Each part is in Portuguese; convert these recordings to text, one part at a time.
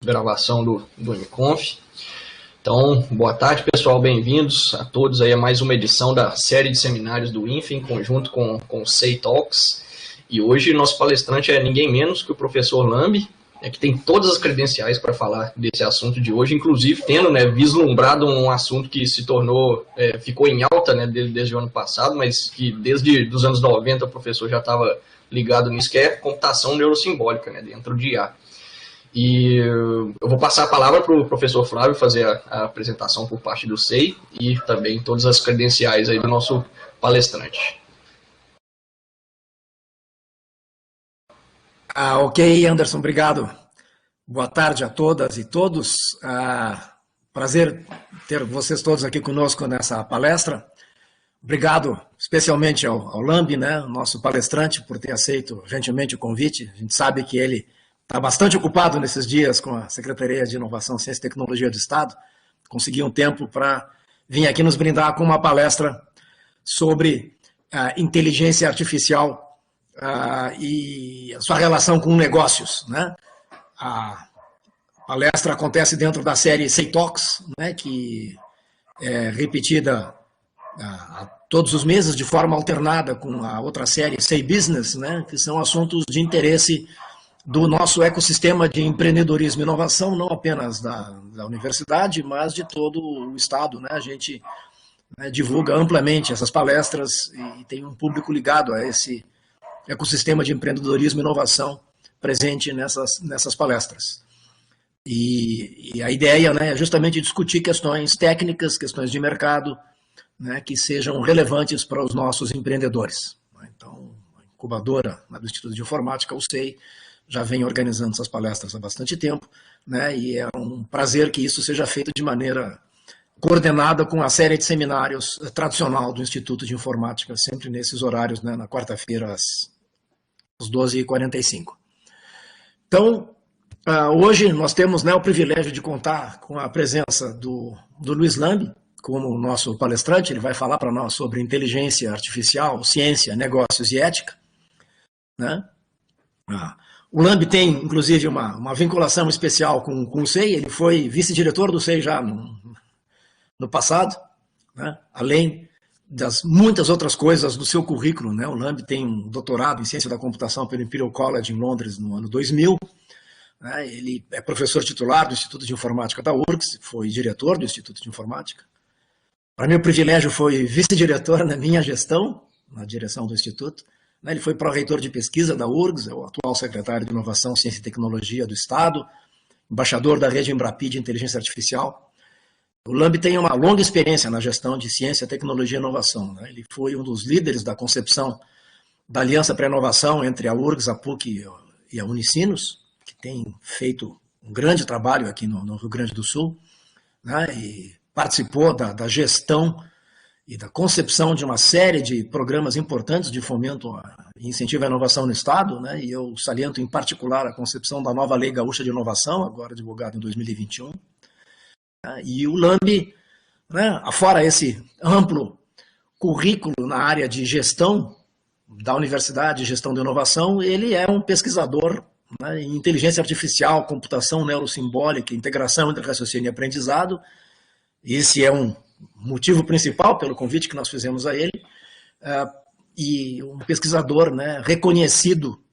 gravação do Uniconf. Então, boa tarde, pessoal, bem-vindos a todos aí a mais uma edição da série de seminários do INFE, em conjunto com o SEI Talks. E hoje nosso palestrante é ninguém menos que o professor Lambi, que tem todas as credenciais para falar desse assunto de hoje, inclusive tendo vislumbrado um assunto que se tornou, ficou em alta desde o ano passado, mas que desde os anos 90 o professor já estava ligado nisso, que é computação neurosimbólica, dentro de IA. E eu vou passar a palavra para o professor Flávio fazer a apresentação por parte do SEI e também todas as credenciais aí do nosso palestrante. Ok, Anderson, obrigado. Boa tarde a todas e todos. Prazer ter vocês todos aqui conosco nessa palestra. Obrigado especialmente ao Lambi, nosso palestrante, por ter aceito gentilmente o convite. A gente sabe que ele está bastante ocupado nesses dias com a Secretaria de Inovação, Ciência e Tecnologia do Estado. Conseguiu um tempo para vir aqui nos brindar com uma palestra sobre inteligência artificial e a sua relação com negócios. A palestra acontece dentro da série SEI Talks, que é repetida a todos os meses de forma alternada com a outra série SEI Business, que são assuntos de interesse do nosso ecossistema de empreendedorismo e inovação, não apenas da universidade, mas de todo o Estado. A gente divulga amplamente essas palestras e tem um público ligado a esse ecossistema de empreendedorismo e inovação presente nessas palestras. E a ideia é justamente discutir questões técnicas, questões de mercado, que sejam relevantes para os nossos empreendedores. Então, a incubadora do Instituto de Informática, o SEI, já vem organizando essas palestras há bastante tempo, e é um prazer que isso seja feito de maneira coordenada com a série de seminários tradicional do Instituto de Informática, sempre nesses horários, na quarta-feira, às 12h45. Então, hoje nós temos o privilégio de contar com a presença do Luiz Lambi, como nosso palestrante. Ele vai falar para nós sobre inteligência artificial, ciência, negócios e ética. O Lambi tem, inclusive, uma vinculação especial com o SEI. Ele foi vice-diretor do SEI já no passado, além das muitas outras coisas do seu currículo. O Lambi tem um doutorado em ciência da computação pelo Imperial College em Londres no ano 2000. Ele é professor titular do Instituto de Informática da URGS, foi diretor do Instituto de Informática. Para mim, o privilégio foi vice-diretor na minha gestão, na direção do Instituto. Ele foi pró-reitor de pesquisa da URGS, é o atual secretário de Inovação, Ciência e Tecnologia do Estado, embaixador da rede Embrapi de Inteligência Artificial. O Lambi tem uma longa experiência na gestão de ciência, tecnologia e inovação. Ele foi um dos líderes da concepção da Aliança para a Inovação entre a URGS, a PUC e a Unicinos, que tem feito um grande trabalho aqui no Rio Grande do Sul, e participou da gestão e da concepção de uma série de programas importantes de fomento e incentivo à inovação no Estado, e eu saliento em particular a concepção da nova Lei Gaúcha de Inovação, agora divulgada em 2021. E o Lambi, afora esse amplo currículo na área de gestão da universidade, gestão de inovação, ele é um pesquisador em inteligência artificial, computação neurosimbólica, integração entre raciocínio e aprendizado. Esse é um motivo principal pelo convite que nós fizemos a ele, e um pesquisador reconhecido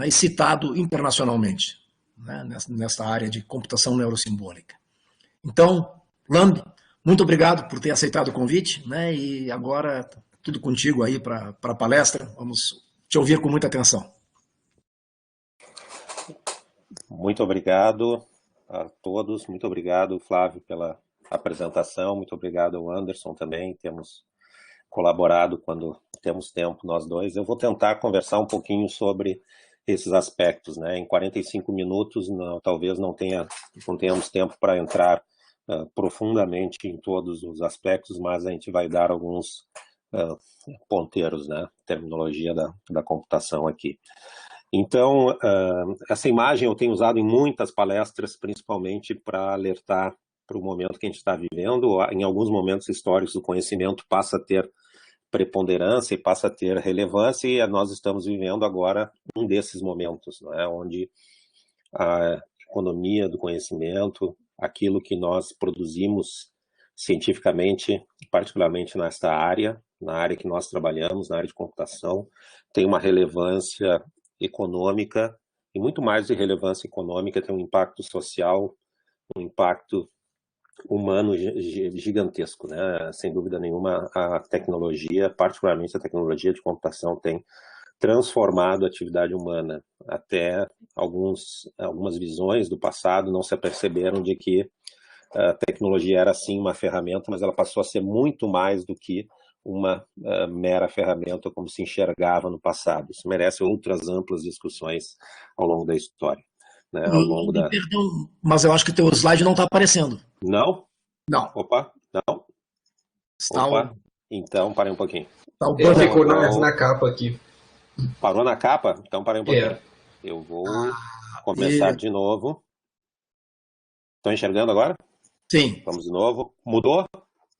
e citado internacionalmente nessa área de computação neurosimbólica. Então, Lambi, muito obrigado por ter aceitado o convite, e agora tudo contigo aí para a palestra. Vamos te ouvir com muita atenção. Muito obrigado a todos, muito obrigado, Flávio, pela apresentação, muito obrigado ao Anderson também, temos colaborado quando temos tempo nós dois. Eu vou tentar conversar um pouquinho sobre esses aspectos, Em 45 minutos, talvez não tenhamos tempo para entrar profundamente em todos os aspectos, mas a gente vai dar alguns ponteiros, terminologia da computação aqui. Então, essa imagem eu tenho usado em muitas palestras, principalmente para alertar para o momento que a gente está vivendo. Em alguns momentos históricos, o conhecimento passa a ter preponderância e passa a ter relevância, e nós estamos vivendo agora um desses momentos, onde economia do conhecimento, aquilo que nós produzimos cientificamente, particularmente nesta área, na área que nós trabalhamos, na área de computação, tem uma relevância econômica, e muito mais de relevância econômica, tem um impacto social, um impacto humano gigantesco, né? Sem dúvida nenhuma, a tecnologia, particularmente a tecnologia de computação, tem transformado a atividade humana. Até algumas visões do passado não se aperceberam de que a tecnologia era sim uma ferramenta, mas ela passou a ser muito mais do que uma mera ferramenta como se enxergava no passado. Isso merece outras amplas discussões ao longo da história. Né? Ao longo da... Perdão, mas eu acho que o teu slide não está aparecendo. Não? Não. Opa, não? Está Opa, então parei um pouquinho. Ficou na capa aqui. Parou na capa? Então parei um pouquinho. Eu vou começar de novo. Estão enxergando agora? Sim. Vamos de novo. Mudou?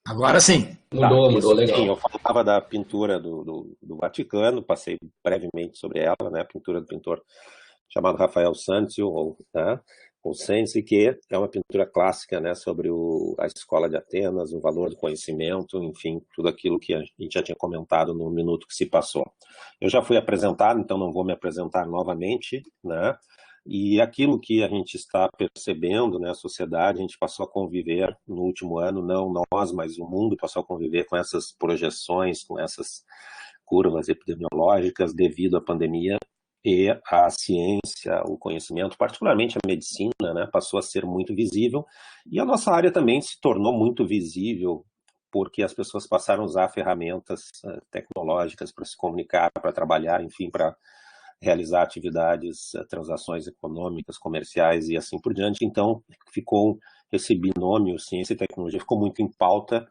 Agora sim. Mudou, legal. Sim, eu falava da pintura do Vaticano, passei brevemente sobre ela, né? A pintura do pintor chamado Rafael Sanzio, ou Sensi, que é uma pintura clássica, né? Sobre a escola de Atenas, o valor do conhecimento, enfim, tudo aquilo que a gente já tinha comentado no minuto que se passou. Eu já fui apresentado, então não vou me apresentar novamente, né? E aquilo que a gente está percebendo, né, a sociedade, a gente passou a conviver no último ano, não nós, mas o mundo passou a conviver com essas projeções, com essas curvas epidemiológicas devido à pandemia, e a ciência, o conhecimento, particularmente a medicina, né, passou a ser muito visível, e a nossa área também se tornou muito visível, porque as pessoas passaram a usar ferramentas tecnológicas para se comunicar, para trabalhar, enfim, para realizar atividades, transações econômicas, comerciais e assim por diante. Então, ficou esse binômio ciência e tecnologia, ficou muito em pauta,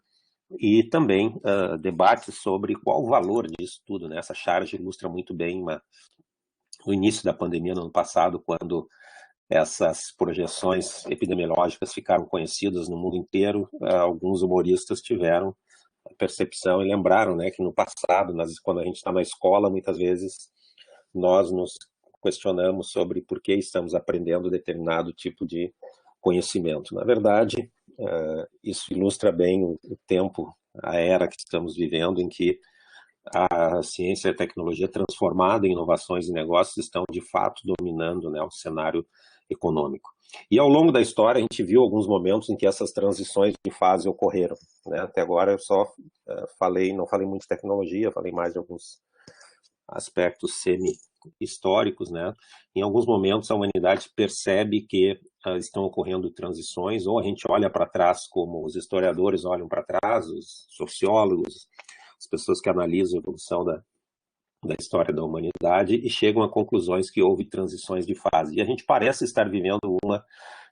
e também debates sobre qual o valor disso tudo, né? Essa charge ilustra muito bem o início da pandemia no ano passado, quando essas projeções epidemiológicas ficaram conhecidas no mundo inteiro. Alguns humoristas tiveram a percepção e lembraram, né, que no passado, quando a gente está na escola, muitas vezes nós nos questionamos sobre por que estamos aprendendo determinado tipo de conhecimento. Na verdade, isso ilustra bem o tempo, a era que estamos vivendo, em que a ciência e a tecnologia transformada em inovações e negócios estão, de fato, dominando, né, o cenário econômico. E ao longo da história, a gente viu alguns momentos em que essas transições de fase ocorreram. Né? Até agora eu só não falei muito de tecnologia, falei mais de alguns aspectos semi-históricos, né? Em alguns momentos a humanidade percebe que estão ocorrendo transições, ou a gente olha para trás como os historiadores olham para trás, os sociólogos, as pessoas que analisam a evolução da história da humanidade e chegam a conclusões que houve transições de fase. E a gente parece estar vivendo uma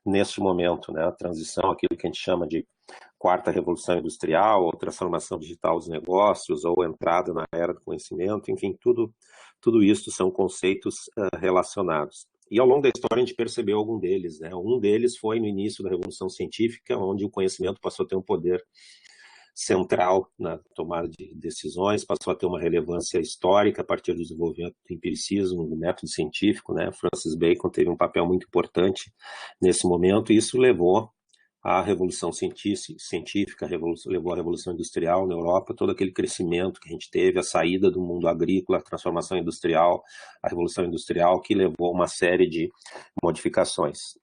neste momento, né? A transição, aquilo que a gente chama de quarta revolução industrial, ou transformação digital dos negócios, ou entrada na era do conhecimento, enfim, tudo isso são conceitos relacionados. E ao longo da história a gente percebeu algum deles, né? Um deles foi no início da Revolução Científica, onde o conhecimento passou a ter um poder central na tomada de decisões, passou a ter uma relevância histórica a partir do desenvolvimento do empiricismo, do método científico, né? Francis Bacon teve um papel muito importante nesse momento, e isso levou à Revolução Científica, levou à Revolução Industrial na Europa, todo aquele crescimento que a gente teve, a saída do mundo agrícola, a transformação industrial, a Revolução Industrial, que levou a uma série de modificações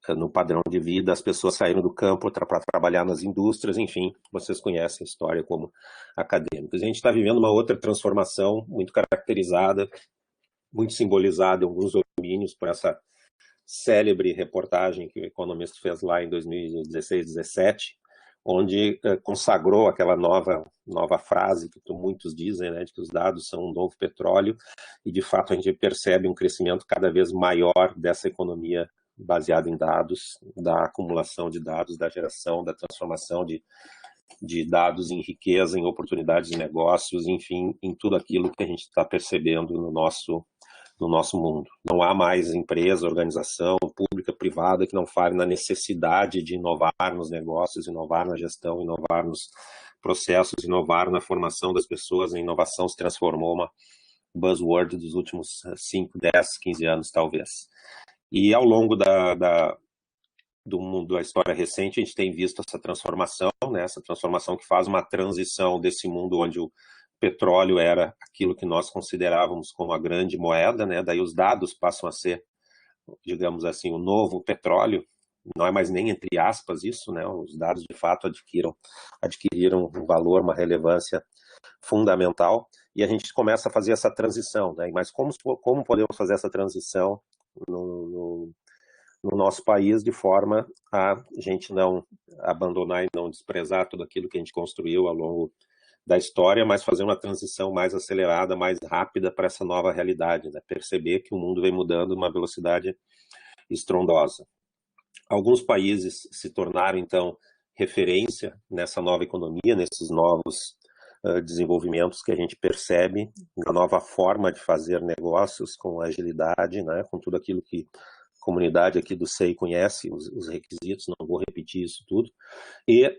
no padrão de vida. As pessoas saíram do campo para trabalhar nas indústrias, enfim, vocês conhecem a história como acadêmicos. A gente está vivendo uma outra transformação muito caracterizada, muito simbolizada em alguns domínios por essa célebre reportagem que o Economist fez lá em 2016, 2017, onde consagrou aquela nova frase que muitos dizem, né, de que os dados são um novo petróleo, e de fato a gente percebe um crescimento cada vez maior dessa economia baseada em dados, da acumulação de dados, da geração, da transformação de dados em riqueza, em oportunidades de negócios, enfim, em tudo aquilo que a gente está percebendo no nosso mundo. Não há mais empresa, organização pública, privada, que não fale na necessidade de inovar nos negócios, inovar na gestão, inovar nos processos, inovar na formação das pessoas. A inovação se transformou uma buzzword dos últimos 5, 10, 15 anos, talvez. E ao longo do mundo da história recente, a gente tem visto essa transformação, né? Essa transformação que faz uma transição desse mundo onde o petróleo era aquilo que nós considerávamos como a grande moeda, né? Daí os dados passam a ser, digamos assim, o novo petróleo. Não é mais nem entre aspas isso, né? Os dados de fato adquiriram um valor, uma relevância fundamental, e a gente começa a fazer essa transição, né? Mas como podemos fazer essa transição no nosso país de forma a gente não abandonar e não desprezar tudo aquilo que a gente construiu ao longo da história, mas fazer uma transição mais acelerada, mais rápida para essa nova realidade, né? Perceber que o mundo vem mudando numa velocidade estrondosa. Alguns países se tornaram, então, referência nessa nova economia, nesses novos desenvolvimentos que a gente percebe, na nova forma de fazer negócios com agilidade, né? Com tudo aquilo que a comunidade aqui do SEI conhece, os requisitos, não vou repetir isso tudo. E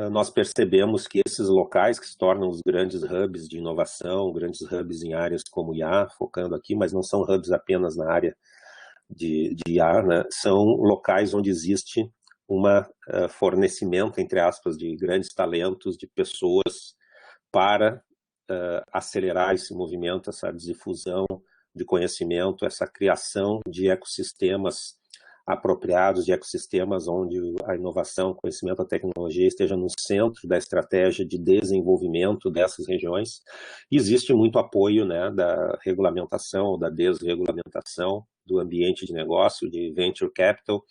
nós percebemos que esses locais que se tornam os grandes hubs de inovação, grandes hubs em áreas como IA, focando aqui, mas não são hubs apenas na área de IA, né? São locais onde existe um fornecimento, entre aspas, de grandes talentos, de pessoas para acelerar esse movimento, essa difusão de conhecimento, essa criação de ecossistemas apropriados, de ecossistemas onde a inovação, o conhecimento, a tecnologia esteja no centro da estratégia de desenvolvimento dessas regiões. E existe muito apoio, né, da regulamentação ou da desregulamentação do ambiente de negócio, de venture capital.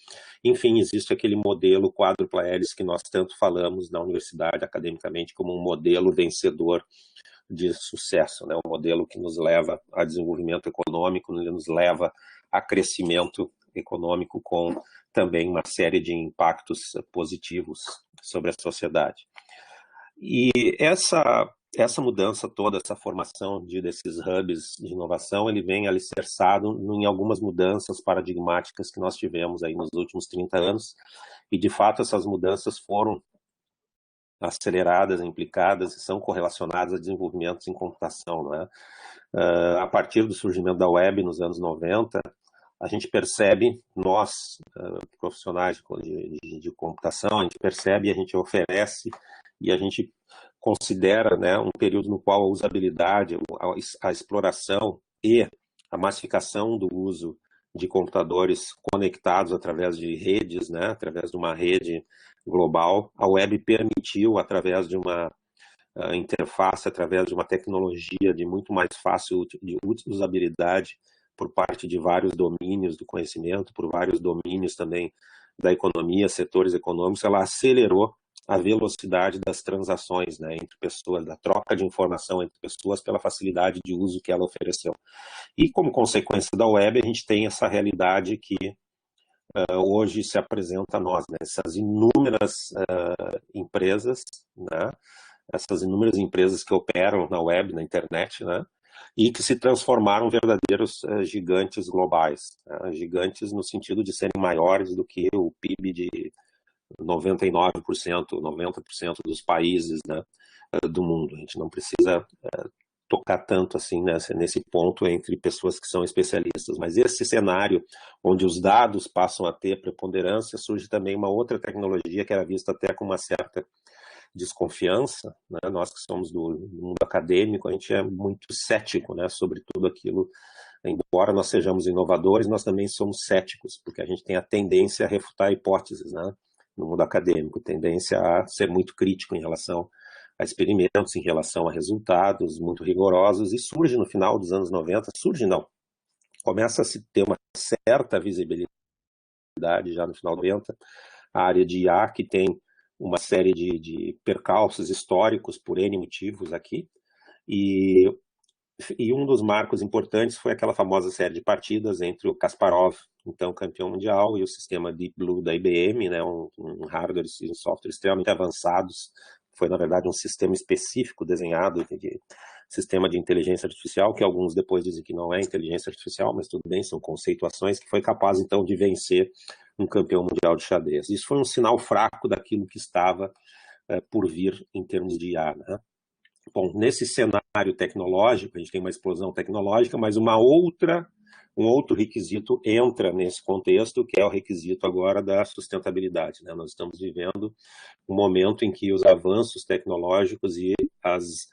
Enfim, existe aquele modelo quádrupla hélice que nós tanto falamos na universidade, academicamente, como um modelo vencedor de sucesso, né? Um modelo que nos leva a desenvolvimento econômico, nos leva a crescimento econômico com também uma série de impactos positivos sobre a sociedade. E essa mudança toda, essa formação desses hubs de inovação, ele vem alicerçado em algumas mudanças paradigmáticas que nós tivemos aí nos últimos 30 anos, e de fato essas mudanças foram aceleradas, implicadas e são correlacionadas a desenvolvimentos em computação, não é? A partir do surgimento da web nos anos 90, a gente percebe, nós, profissionais de computação, a gente percebe, a gente oferece e a gente considera, né, um período no qual a usabilidade, a exploração e a massificação do uso de computadores conectados através de redes, né, através de uma rede global, a web permitiu, através de uma interface, através de uma tecnologia de muito mais fácil de usabilidade por parte de vários domínios do conhecimento, por vários domínios também da economia, setores econômicos, ela acelerou a velocidade das transações, né, entre pessoas, da troca de informação entre pessoas pela facilidade de uso que ela ofereceu. E como consequência da web, a gente tem essa realidade que hoje se apresenta a nós, né? Essas inúmeras empresas, né? Essas inúmeras empresas que operam na web, na internet, né? E que se transformaram em verdadeiros gigantes globais, né? Gigantes no sentido de serem maiores do que o PIB de 99%, 90% dos países, né, do mundo. A gente não precisa tocar tanto assim nesse ponto entre pessoas que são especialistas, mas esse cenário onde os dados passam a ter preponderância, surge também uma outra tecnologia que era vista até com uma certa desconfiança, né? Nós que somos do mundo acadêmico, a gente é muito cético, né, sobre tudo aquilo. Embora nós sejamos inovadores, nós também somos céticos, porque a gente tem a tendência a refutar hipóteses, né, no mundo acadêmico, tendência a ser muito crítico em relação a experimentos, em relação a resultados muito rigorosos, e surge no final dos anos 90, começa a se ter uma certa visibilidade já no final de 90, a área de IA, que tem uma série de percalços históricos por N motivos aqui, e um dos marcos importantes foi aquela famosa série de partidas entre o Kasparov, então campeão mundial, e o sistema Deep Blue da IBM, né, um hardware e um software extremamente avançados. Foi, na verdade, um sistema específico desenhado de sistema de inteligência artificial, que alguns depois dizem que não é inteligência artificial, mas tudo bem, são conceituações, que foi capaz, então, de vencer um campeão mundial de xadrez. Isso foi um sinal fraco daquilo que estava por vir em termos de IA, né? Bom, nesse cenário tecnológico, a gente tem uma explosão tecnológica, mas uma outra um outro requisito entra nesse contexto, que é o requisito agora da sustentabilidade, né? Nós estamos vivendo um momento em que os avanços tecnológicos e as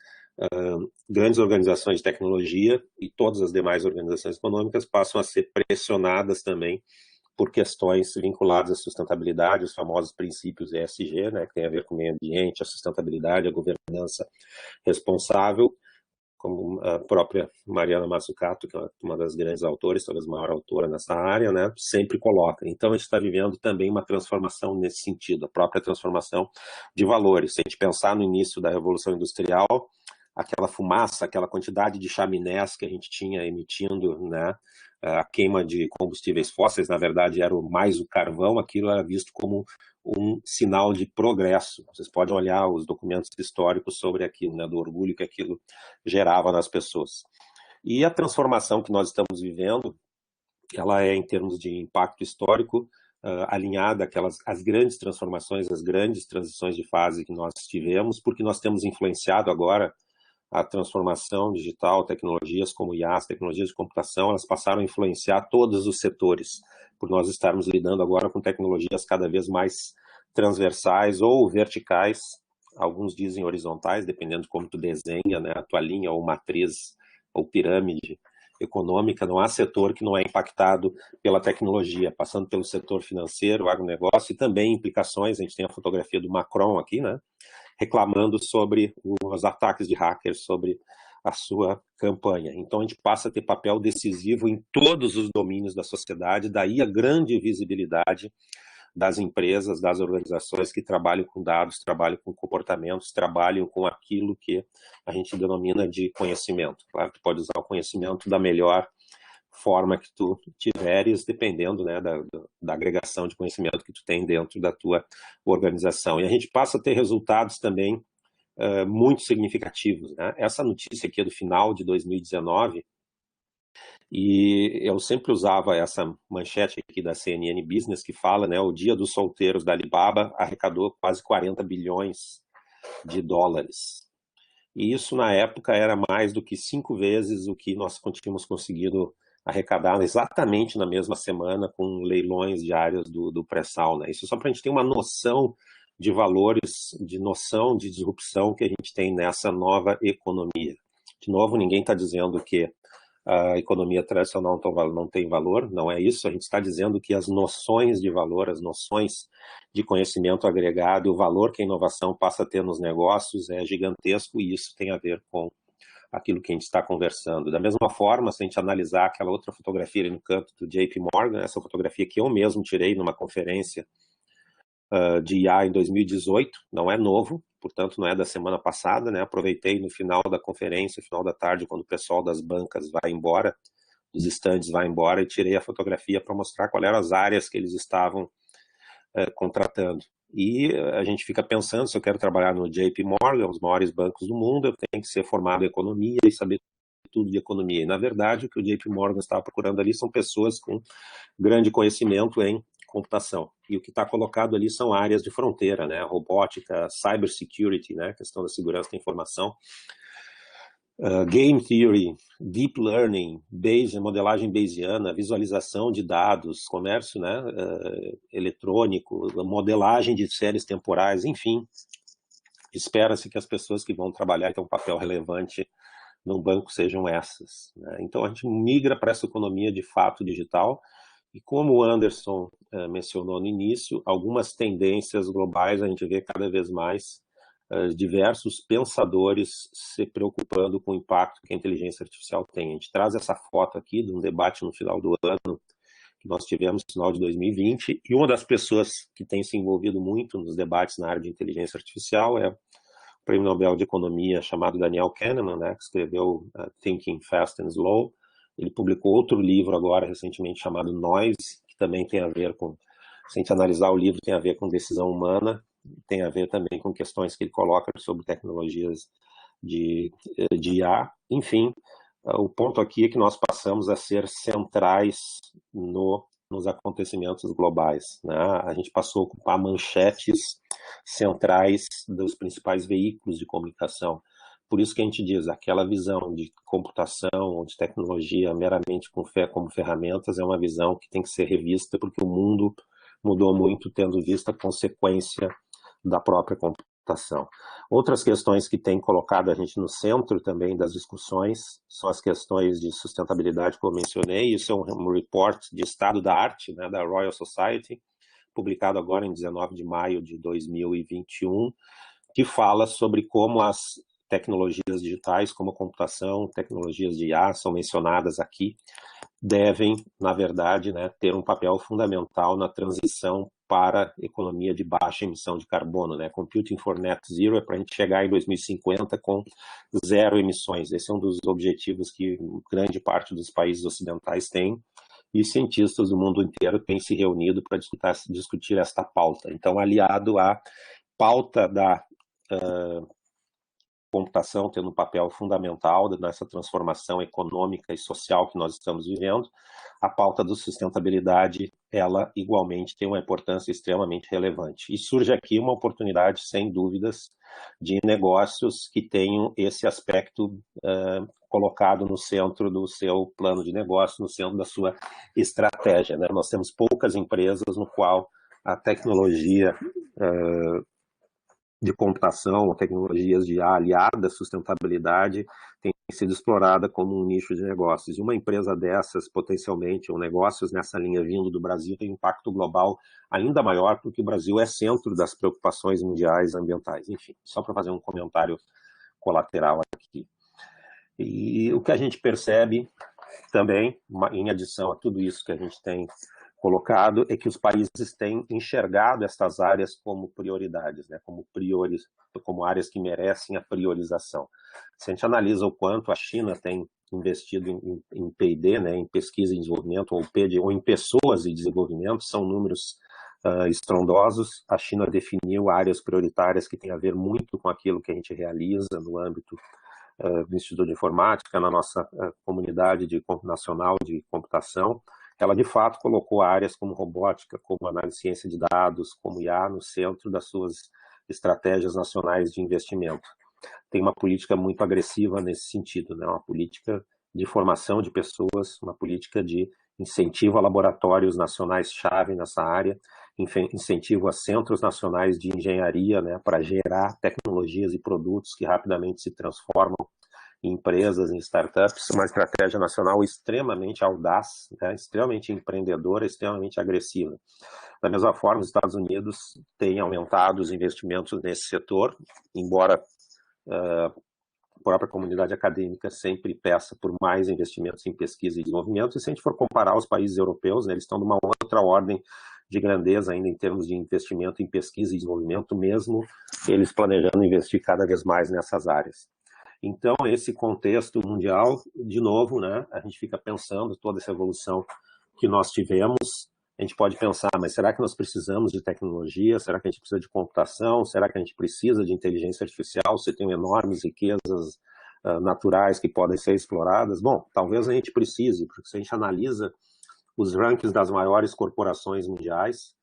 grandes organizações de tecnologia e todas as demais organizações econômicas passam a ser pressionadas também por questões vinculadas à sustentabilidade, os famosos princípios ESG, né, que tem a ver com o meio ambiente, a sustentabilidade, a governança responsável, como a própria Mariana Mazzucato, que é uma das grandes autores, talvez a maior autora nessa área, né, sempre coloca. Então, a gente está vivendo também uma transformação nesse sentido, a própria transformação de valores. Se a gente pensar no início da Revolução Industrial, aquela fumaça, aquela quantidade de chaminés que a gente tinha emitindo, né, a queima de combustíveis fósseis, na verdade, era mais o carvão, aquilo era visto como um sinal de progresso. Vocês podem olhar os documentos históricos sobre aquilo, né, do orgulho que aquilo gerava nas pessoas. E a transformação que nós estamos vivendo, ela é, em termos de impacto histórico, alinhada às grandes transformações, às grandes transições de fase que nós tivemos, porque nós temos influenciado agora a transformação digital, tecnologias como IA, as tecnologias de computação, elas passaram a influenciar todos os setores, por nós estarmos lidando agora com tecnologias cada vez mais transversais ou verticais, alguns dizem horizontais, dependendo de como tu desenha, né, a tua linha ou matriz ou pirâmide econômica. Não há setor que não é impactado pela tecnologia, passando pelo setor financeiro, agronegócio e também implicações. A gente tem a fotografia do Macron aqui, né, reclamando sobre os ataques de hackers sobre a sua campanha. Então, a gente passa a ter papel decisivo em todos os domínios da sociedade, daí a grande visibilidade das empresas, das organizações que trabalham com dados, trabalham com comportamentos, trabalham com aquilo que a gente denomina de conhecimento. Claro que tu pode usar o conhecimento da melhor forma que tu tiveres, dependendo, né, da agregação de conhecimento que tu tem dentro da tua organização. E a gente passa a ter resultados também muito significativos, né? Essa notícia aqui é do final de 2019, e eu sempre usava essa manchete aqui da CNN Business, que fala, né, o dia dos solteiros da Alibaba arrecadou quase 40 bilhões de dólares. E isso, na época, era mais do que 5 vezes o que nós tínhamos conseguido arrecadar exatamente na mesma semana com leilões diários do pré-sal, né? Isso só para a gente ter uma noção de valores, de noção de disrupção que a gente tem nessa nova economia. De novo, ninguém está dizendo que a economia tradicional não tem valor, não é isso. A gente está dizendo que as noções de valor, as noções de conhecimento agregado e o valor que a inovação passa a ter nos negócios é gigantesco, e isso tem a ver com aquilo que a gente está conversando. Da mesma forma, se a gente analisar aquela outra fotografia ali no canto do JP Morgan, essa fotografia que eu mesmo tirei numa conferência de IA em 2018, não é novo, portanto não é da semana passada, né? Aproveitei no final da conferência, no final da tarde, quando o pessoal das bancas vai embora, dos estandes vai embora, e tirei a fotografia para mostrar quais eram as áreas que eles estavam contratando. E a gente fica pensando, se eu quero trabalhar no JP Morgan, os maiores bancos do mundo, eu tenho que ser formado em economia e saber tudo de economia. E, na verdade, o que o JP Morgan estava procurando ali são pessoas com grande conhecimento em computação. E o que está colocado ali são áreas de fronteira, né? Robótica, cybersecurity, né? Questão da segurança da informação, game theory, deep learning, modelagem bayesiana, visualização de dados, comércio, né? Eletrônico, modelagem de séries temporais, enfim. Espera-se que as pessoas que vão trabalhar e ter um papel relevante num banco sejam essas, né? Então a gente migra para essa economia de fato digital. E como o Anderson mencionou no início, algumas tendências globais a gente vê cada vez mais diversos pensadores se preocupando com o impacto que a inteligência artificial tem. A gente traz essa foto aqui de um debate no final do ano que nós tivemos no final de 2020, e uma das pessoas que tem se envolvido muito nos debates na área de inteligência artificial é o Prêmio Nobel de Economia chamado Daniel Kahneman, né, que escreveu Thinking Fast and Slow. Ele publicou outro livro agora, recentemente, chamado Noise, que também tem a ver com, se a gente analisar o livro, tem a ver com decisão humana, tem a ver também com questões que ele coloca sobre tecnologias de IA. Enfim, o ponto aqui é que nós passamos a ser centrais nos acontecimentos globais, né? A gente passou a ocupar manchetes centrais dos principais veículos de comunicação. por isso que a gente diz, aquela visão de computação ou de tecnologia meramente como ferramentas é uma visão que tem que ser revista, porque o mundo mudou muito, tendo visto a consequência da própria computação. Outras questões que têm colocado a gente no centro também das discussões são as questões de sustentabilidade, como eu mencionei. Isso é um report de estado da arte, né, da Royal Society, publicado agora em 19 de maio de 2021, que fala sobre como as tecnologias digitais, como a computação, tecnologias de IA, são mencionadas aqui, devem, na verdade, né, ter um papel fundamental na transição para a economia de baixa emissão de carbono, né? Computing for Net Zero é para a gente chegar em 2050 com zero emissões. Esse é um dos objetivos que grande parte dos países ocidentais tem, e cientistas do mundo inteiro têm se reunido para discutir esta pauta. Então, aliado à pauta da computação tendo um papel fundamental nessa transformação econômica e social que nós estamos vivendo, a pauta da sustentabilidade, ela igualmente tem uma importância extremamente relevante. E surge aqui uma oportunidade, sem dúvidas, de negócios que tenham esse aspecto colocado no centro do seu plano de negócio, no centro da sua estratégia, né? Nós temos poucas empresas no qual a tecnologia de computação, tecnologias de IA aliada à sustentabilidade tem sido explorada como um nicho de negócios. E uma empresa dessas, potencialmente, ou negócios nessa linha vindo do Brasil, tem um impacto global ainda maior, porque o Brasil é centro das preocupações mundiais ambientais. Enfim, só para fazer um comentário colateral aqui. E o que a gente percebe também, em adição a tudo isso que a gente tem colocado, é que os países têm enxergado estas áreas como prioridades, né? Como áreas que merecem a priorização. Se a gente analisa o quanto a China tem investido em P&D, né, em pesquisa e desenvolvimento, ou em pessoas e desenvolvimento, são números estrondosos. A China definiu áreas prioritárias que têm a ver muito com aquilo que a gente realiza no âmbito do Instituto de Informática, na nossa comunidade nacional de computação. Ela, de fato, colocou áreas como robótica, como análise de ciência de dados, como IA, no centro das suas estratégias nacionais de investimento. Tem uma política muito agressiva nesse sentido, né? Uma política de formação de pessoas, uma política de incentivo a laboratórios nacionais-chave nessa área, incentivo a centros nacionais de engenharia, né, para gerar tecnologias e produtos que rapidamente se transformam em empresas, em startups, uma estratégia nacional extremamente audaz, né, extremamente empreendedora, extremamente agressiva. Da mesma forma, os Estados Unidos têm aumentado os investimentos nesse setor, embora a própria comunidade acadêmica sempre peça por mais investimentos em pesquisa e desenvolvimento. E se a gente for comparar os países europeus, né, eles estão numa outra ordem de grandeza ainda em termos de investimento em pesquisa e desenvolvimento, mesmo eles planejando investir cada vez mais nessas áreas. Então, esse contexto mundial, de novo, né, a gente fica pensando toda essa evolução que nós tivemos, a gente pode pensar, mas será que nós precisamos de tecnologia? Será que a gente precisa de computação? Será que a gente precisa de inteligência artificial? Você tem enormes riquezas naturais que podem ser exploradas? Bom, talvez a gente precise, porque se a gente analisa os rankings das maiores corporações mundiais,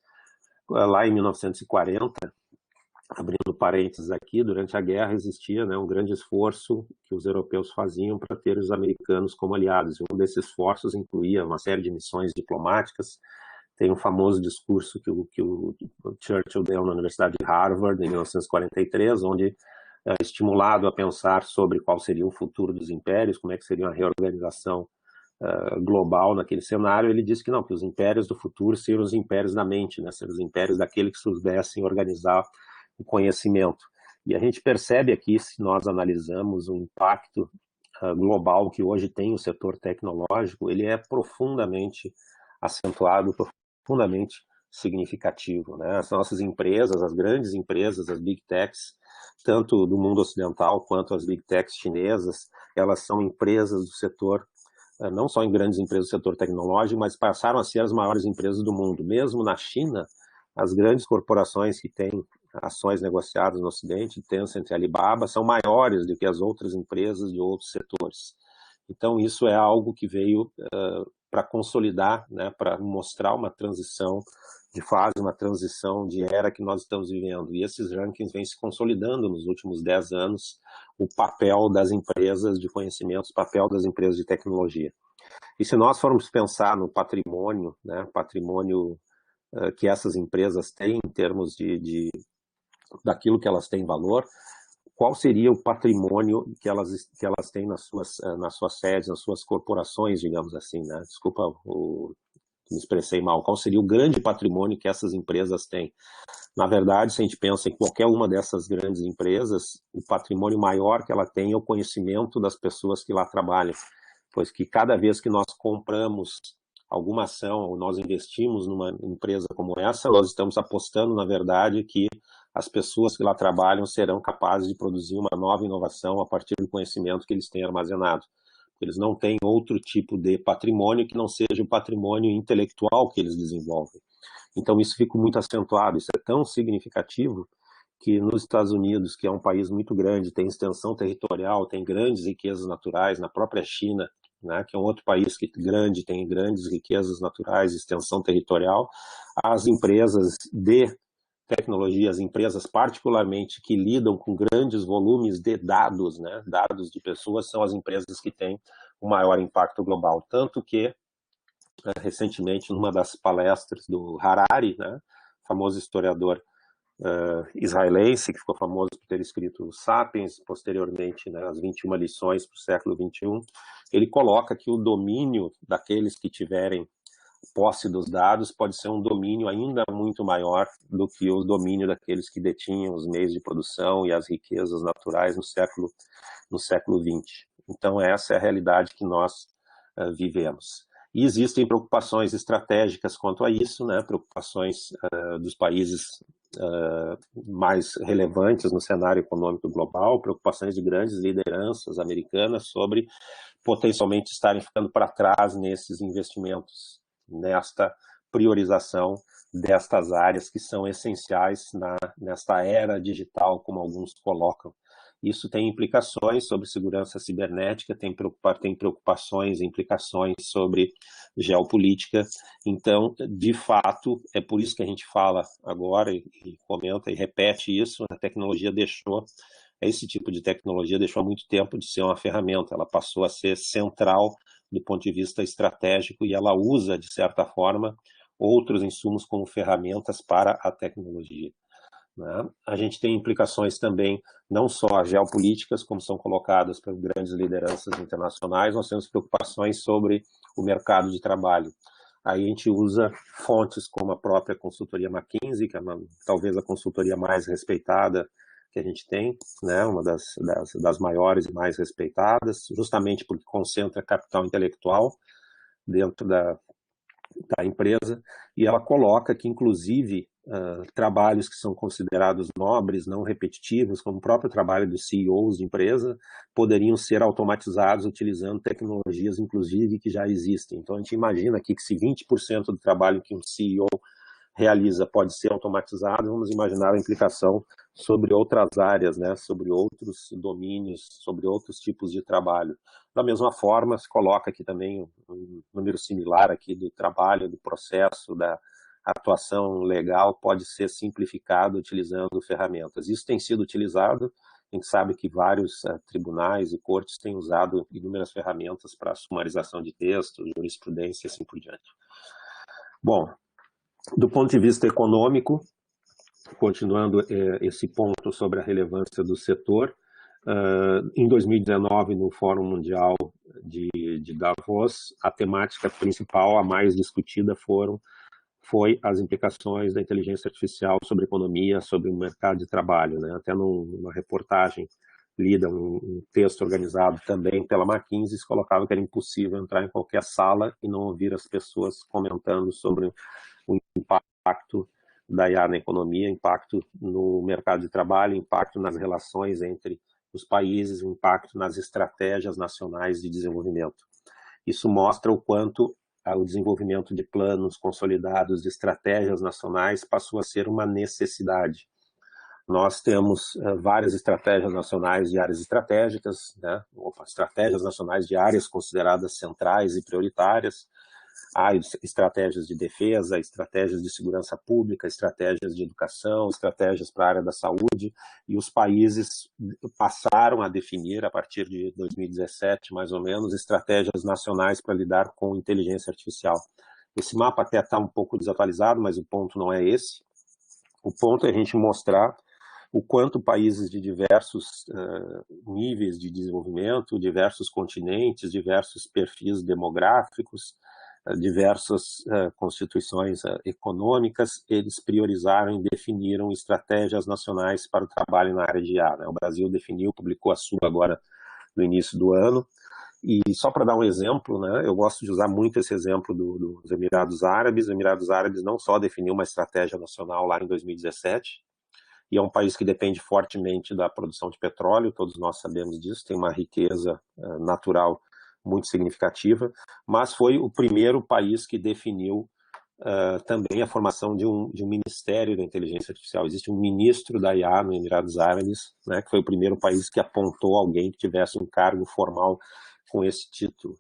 lá em 1940, abrindo parênteses aqui, durante a guerra existia, né, um grande esforço que os europeus faziam para ter os americanos como aliados. E um desses esforços incluía uma série de missões diplomáticas. Tem um famoso discurso que o Churchill deu na Universidade de Harvard, em 1943, onde, estimulado a pensar sobre qual seria o futuro dos impérios, como é que seria a reorganização global naquele cenário, ele disse que não, que os impérios do futuro seriam os impérios da mente, né, seriam os impérios daqueles que soubessem organizar o conhecimento. E a gente percebe aqui, se nós analisamos o impacto global que hoje tem o setor tecnológico, ele é profundamente acentuado, profundamente significativo, né? As nossas empresas, as grandes empresas, as big techs, tanto do mundo ocidental quanto as big techs chinesas, elas são empresas do setor, não só em grandes empresas do setor tecnológico, mas passaram a ser as maiores empresas do mundo. Mesmo na China, as grandes corporações que têm ações negociadas no Ocidente, Tencent e Alibaba, são maiores do que as outras empresas de outros setores. Então, isso é algo que veio para consolidar, né, para mostrar uma transição de fase, uma transição de era que nós estamos vivendo. E esses rankings vêm se consolidando nos últimos 10 anos, o papel das empresas de conhecimento, o papel das empresas de tecnologia. E se nós formos pensar no patrimônio, né, patrimônio que essas empresas têm em termos daquilo que elas têm valor, qual seria o patrimônio que elas têm nas suas sedes, nas suas corporações, digamos assim, né? Desculpa, me expressei mal. Qual seria o grande patrimônio que essas empresas têm? Na verdade, se a gente pensa em qualquer uma dessas grandes empresas, o patrimônio maior que ela tem é o conhecimento das pessoas que lá trabalham, pois que cada vez que nós compramos alguma ação ou nós investimos numa empresa como essa, nós estamos apostando, na verdade, que as pessoas que lá trabalham serão capazes de produzir uma nova inovação a partir do conhecimento que eles têm armazenado. Eles não têm outro tipo de patrimônio que não seja o patrimônio intelectual que eles desenvolvem. Então isso fica muito acentuado, isso é tão significativo que nos Estados Unidos, que é um país muito grande, tem extensão territorial, tem grandes riquezas naturais, na própria China, né, que é um outro país que grande, tem grandes riquezas naturais, extensão territorial, as empresas de tecnologia, as empresas particularmente que lidam com grandes volumes de dados, né, dados de pessoas, são as empresas que têm o maior impacto global. Tanto que, recentemente, numa das palestras do Harari, né, famoso historiador israelense, que ficou famoso por ter escrito Sapiens, posteriormente, né, as 21 lições para o século XXI, ele coloca que o domínio daqueles que tiverem posse dos dados pode ser um domínio ainda muito maior do que o domínio daqueles que detinham os meios de produção e as riquezas naturais no século XX. Então essa é a realidade que nós vivemos. E existem preocupações estratégicas quanto a isso, né? Preocupações dos países mais relevantes no cenário econômico global, preocupações de grandes lideranças americanas sobre potencialmente estarem ficando para trás nesses investimentos, nesta priorização destas áreas que são essenciais nesta era digital, como alguns colocam. Isso tem implicações sobre segurança cibernética, tem preocupações, implicações sobre geopolítica. Então, de fato, é por isso que a gente fala agora e comenta e repete isso, a tecnologia deixou, esse tipo de tecnologia deixou há muito tempo de ser uma ferramenta, ela passou a ser central do ponto de vista estratégico e ela usa, de certa forma, outros insumos como ferramentas para a tecnologia. Né? A gente tem implicações também, não só geopolíticas, como são colocadas por grandes lideranças internacionais, nós temos preocupações sobre o mercado de trabalho. Aí a gente usa fontes como a própria consultoria McKinsey, que é talvez a consultoria mais respeitada que a gente tem, né? Uma das maiores e mais respeitadas, justamente porque concentra capital intelectual dentro da empresa, e ela coloca que, inclusive, trabalhos que são considerados nobres, não repetitivos, como o próprio trabalho dos CEOs de empresa, poderiam ser automatizados utilizando tecnologias, inclusive, que já existem. Então, a gente imagina aqui que se 20% do trabalho que um CEO realiza pode ser automatizado, vamos imaginar a implicação sobre outras áreas, né, sobre outros domínios, sobre outros tipos de trabalho. Da mesma forma, se coloca aqui também um número similar aqui do trabalho, do processo, da atuação legal pode ser simplificado utilizando ferramentas. Isso tem sido utilizado, a gente sabe que vários tribunais e cortes têm usado inúmeras ferramentas para sumarização de texto, jurisprudência e assim por diante. Bom, do ponto de vista econômico, continuando esse ponto sobre a relevância do setor, em 2019, no Fórum Mundial de Davos, a temática principal, a mais discutida, foi as implicações da inteligência artificial sobre a economia, sobre o mercado de trabalho. Né? Até numa reportagem lida, um texto organizado também pela McKinsey, se colocava que era impossível entrar em qualquer sala e não ouvir as pessoas comentando sobre o impacto da IA na economia, impacto no mercado de trabalho, impacto nas relações entre os países, impacto nas estratégias nacionais de desenvolvimento. Isso mostra o quanto o desenvolvimento de planos consolidados, de estratégias nacionais, passou a ser uma necessidade. Nós temos várias estratégias nacionais de áreas estratégicas, né? Estratégias nacionais de áreas consideradas centrais e prioritárias. Há estratégias de defesa, estratégias de segurança pública, estratégias de educação, estratégias para a área da saúde, e os países passaram a definir, a partir de 2017, mais ou menos, estratégias nacionais para lidar com inteligência artificial. Esse mapa até está um pouco desatualizado, mas o ponto não é esse. O ponto é a gente mostrar o quanto países de diversos níveis de desenvolvimento, diversos continentes, diversos perfis demográficos, diversas constituições econômicas, eles priorizaram e definiram estratégias nacionais para o trabalho na área de IA, né? O Brasil definiu, publicou a sua agora no início do ano. E só para dar um exemplo, né, eu gosto de usar muito esse exemplo dos Emirados Árabes. Os Emirados Árabes não só definiu uma estratégia nacional lá em 2017, e é um país que depende fortemente da produção de petróleo, todos nós sabemos disso, tem uma riqueza natural muito significativa, mas foi o primeiro país que definiu também a formação de um Ministério da Inteligência Artificial. Existe um ministro da IA nos Emirados Árabes, né, que foi o primeiro país que apontou alguém que tivesse um cargo formal com esse título.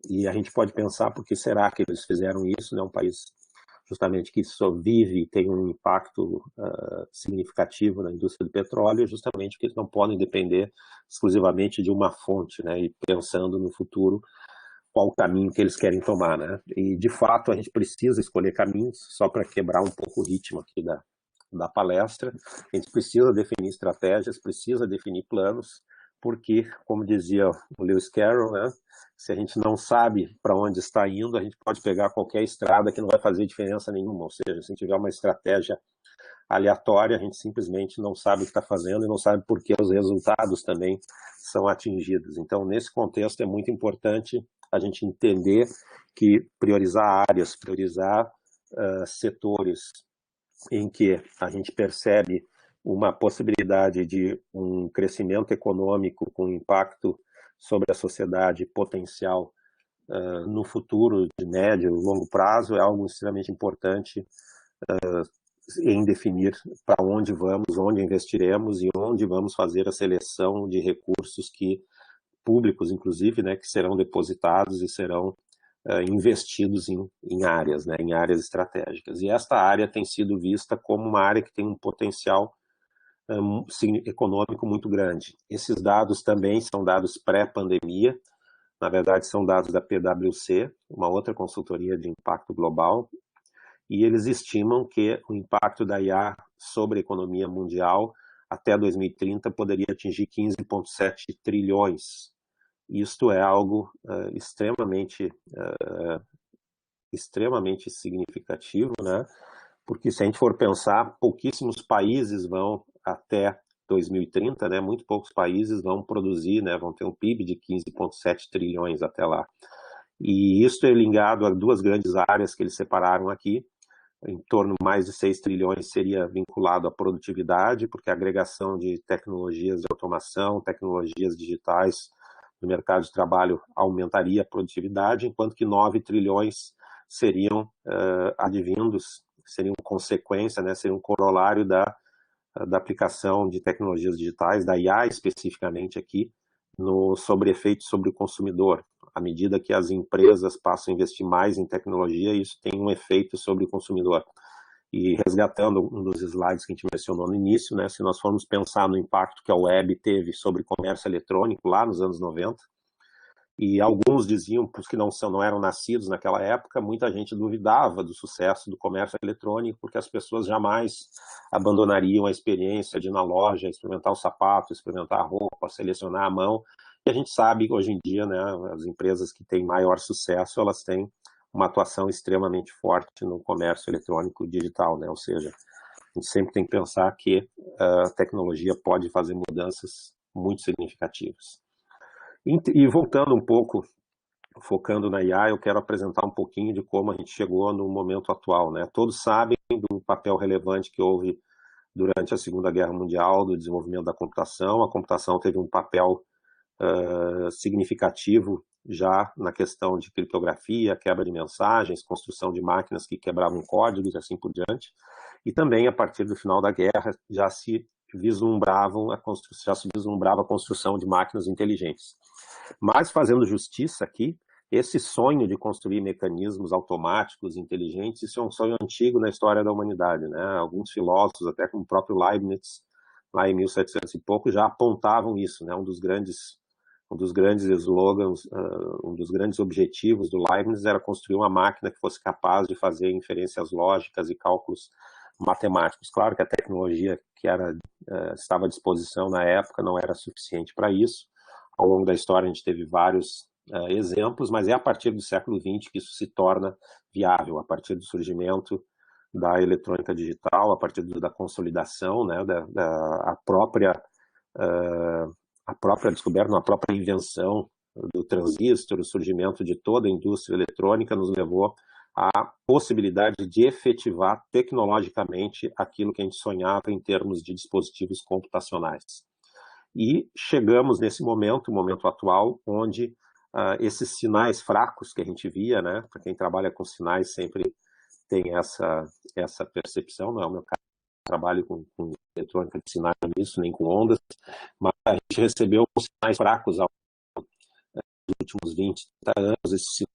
E a gente pode pensar por que será que eles fizeram isso, né? Um país justamente que só vive e tem um impacto significativo na indústria do petróleo, justamente porque eles não podem depender exclusivamente de uma fonte, né? E pensando no futuro, qual o caminho que eles querem tomar, né? E, de fato, a gente precisa escolher caminhos, só para quebrar um pouco o ritmo aqui da palestra. A gente precisa definir estratégias, precisa definir planos, porque, como dizia o Lewis Carroll, né, se a gente não sabe para onde está indo, a gente pode pegar qualquer estrada que não vai fazer diferença nenhuma. Ou seja, se a gente tiver uma estratégia aleatória, a gente simplesmente não sabe o que está fazendo e não sabe por que os resultados também são atingidos. Então, nesse contexto, é muito importante a gente entender que priorizar áreas, priorizar setores em que a gente percebe uma possibilidade de um crescimento econômico com impacto sobre a sociedade potencial no futuro, de médio e longo prazo, é algo extremamente importante em definir para onde vamos, onde investiremos e onde vamos fazer a seleção de recursos públicos, inclusive, né, que serão depositados e serão investidos em áreas, né, em áreas estratégicas. E esta área tem sido vista como uma área que tem um potencial econômico muito grande. Esses dados também são dados pré-pandemia, na verdade são dados da PwC, uma outra consultoria de impacto global, e eles estimam que o impacto da IA sobre a economia mundial até 2030 poderia atingir 15,7 trilhões. Isto é algo extremamente significativo, né? Porque se a gente for pensar, pouquíssimos países vão até 2030, né? Muito poucos países vão produzir, né? Vão ter um PIB de 15,7 trilhões até lá. E isso é ligado a duas grandes áreas que eles separaram aqui. Em torno de mais de 6 trilhões seria vinculado à produtividade, porque a agregação de tecnologias de automação, tecnologias digitais no mercado de trabalho aumentaria a produtividade, enquanto que 9 trilhões seriam advindos, seriam consequência, né, seriam corolário da aplicação de tecnologias digitais, da IA especificamente aqui, sobre efeito sobre o consumidor. À medida que as empresas passam a investir mais em tecnologia, isso tem um efeito sobre o consumidor. E resgatando um dos slides que a gente mencionou no início, né, se nós formos pensar no impacto que a web teve sobre comércio eletrônico lá nos anos 90, e alguns diziam, os que não eram nascidos naquela época, muita gente duvidava do sucesso do comércio eletrônico, porque as pessoas jamais abandonariam a experiência de ir na loja, experimentar o sapato, experimentar a roupa, selecionar a mão. E a gente sabe que hoje em dia, né, as empresas que têm maior sucesso, elas têm uma atuação extremamente forte no comércio eletrônico digital, né? Ou seja, a gente sempre tem que pensar que a tecnologia pode fazer mudanças muito significativas. E voltando um pouco, focando na IA, eu quero apresentar um pouquinho de como a gente chegou no momento atual, né? Todos sabem do papel relevante que houve durante a Segunda Guerra Mundial, do desenvolvimento da computação. A computação teve um papel significativo já na questão de criptografia, quebra de mensagens, construção de máquinas que quebravam códigos e assim por diante. E também, a partir do final da guerra, já se vislumbrava a construção de máquinas inteligentes. Mas, fazendo justiça aqui, esse sonho de construir mecanismos automáticos, inteligentes, isso é um sonho antigo na história da humanidade, né? Alguns filósofos, até como o próprio Leibniz, lá em 1700 e pouco, já apontavam isso, né? Um dos grandes slogans, um dos grandes objetivos do Leibniz era construir uma máquina que fosse capaz de fazer inferências lógicas e cálculos matemáticos. Claro que a tecnologia que estava à disposição na época não era suficiente para isso. Ao longo da história a gente teve vários exemplos, mas é a partir do século XX que isso se torna viável, a partir do surgimento da eletrônica digital, a partir da consolidação, né, a própria descoberta, a própria invenção do transistor, o surgimento de toda a indústria eletrônica nos levou à possibilidade de efetivar tecnologicamente aquilo que a gente sonhava em termos de dispositivos computacionais. E chegamos nesse momento, o momento atual, onde esses sinais fracos que a gente via, né, para quem trabalha com sinais sempre tem essa percepção, não é o meu caso, trabalho com eletrônica de sinais nisso, nem com ondas, mas a gente recebeu sinais fracos nos últimos 20, 30 anos, esses sinais,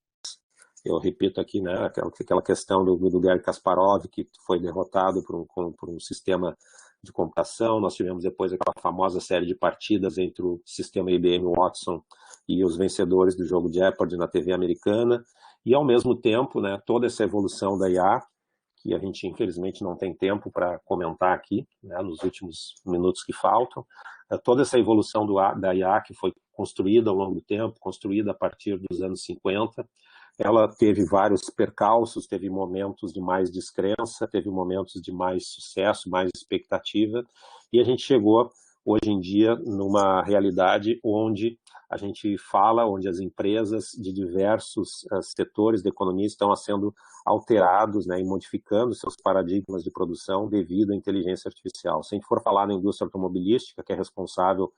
eu repito aqui, né, aquela questão do Garry Kasparov, que foi derrotado por um sistema de computação. Nós tivemos depois aquela famosa série de partidas entre o sistema IBM Watson e os vencedores do jogo Jeopardy na TV americana, e ao mesmo tempo, né, toda essa evolução da IA, que a gente infelizmente não tem tempo para comentar aqui, né, nos últimos minutos que faltam, toda essa evolução da IA que foi construída ao longo do tempo, construída a partir dos anos 50, ela teve vários percalços, teve momentos de mais descrença, teve momentos de mais sucesso, mais expectativa, e a gente chegou hoje em dia numa realidade onde a gente fala, onde as empresas de diversos setores da economia estão sendo alterados, né, e modificando seus paradigmas de produção devido à inteligência artificial. Se a gente for falar na indústria automobilística, que é responsável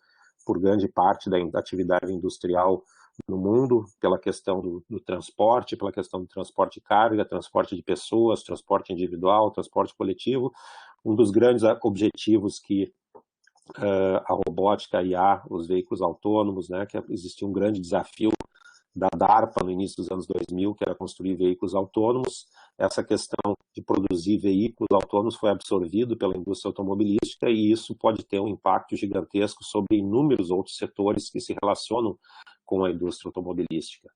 por grande parte da atividade industrial no mundo, pela questão do transporte, pela questão do transporte de carga, transporte de pessoas, transporte individual, transporte coletivo, um dos grandes objetivos que a robótica, a IA, os veículos autônomos, né, que existia um grande desafio da DARPA no início dos anos 2000, que era construir veículos autônomos. Essa questão de produzir veículos autônomos foi absorvido pela indústria automobilística e isso pode ter um impacto gigantesco sobre inúmeros outros setores que se relacionam com a indústria automobilística.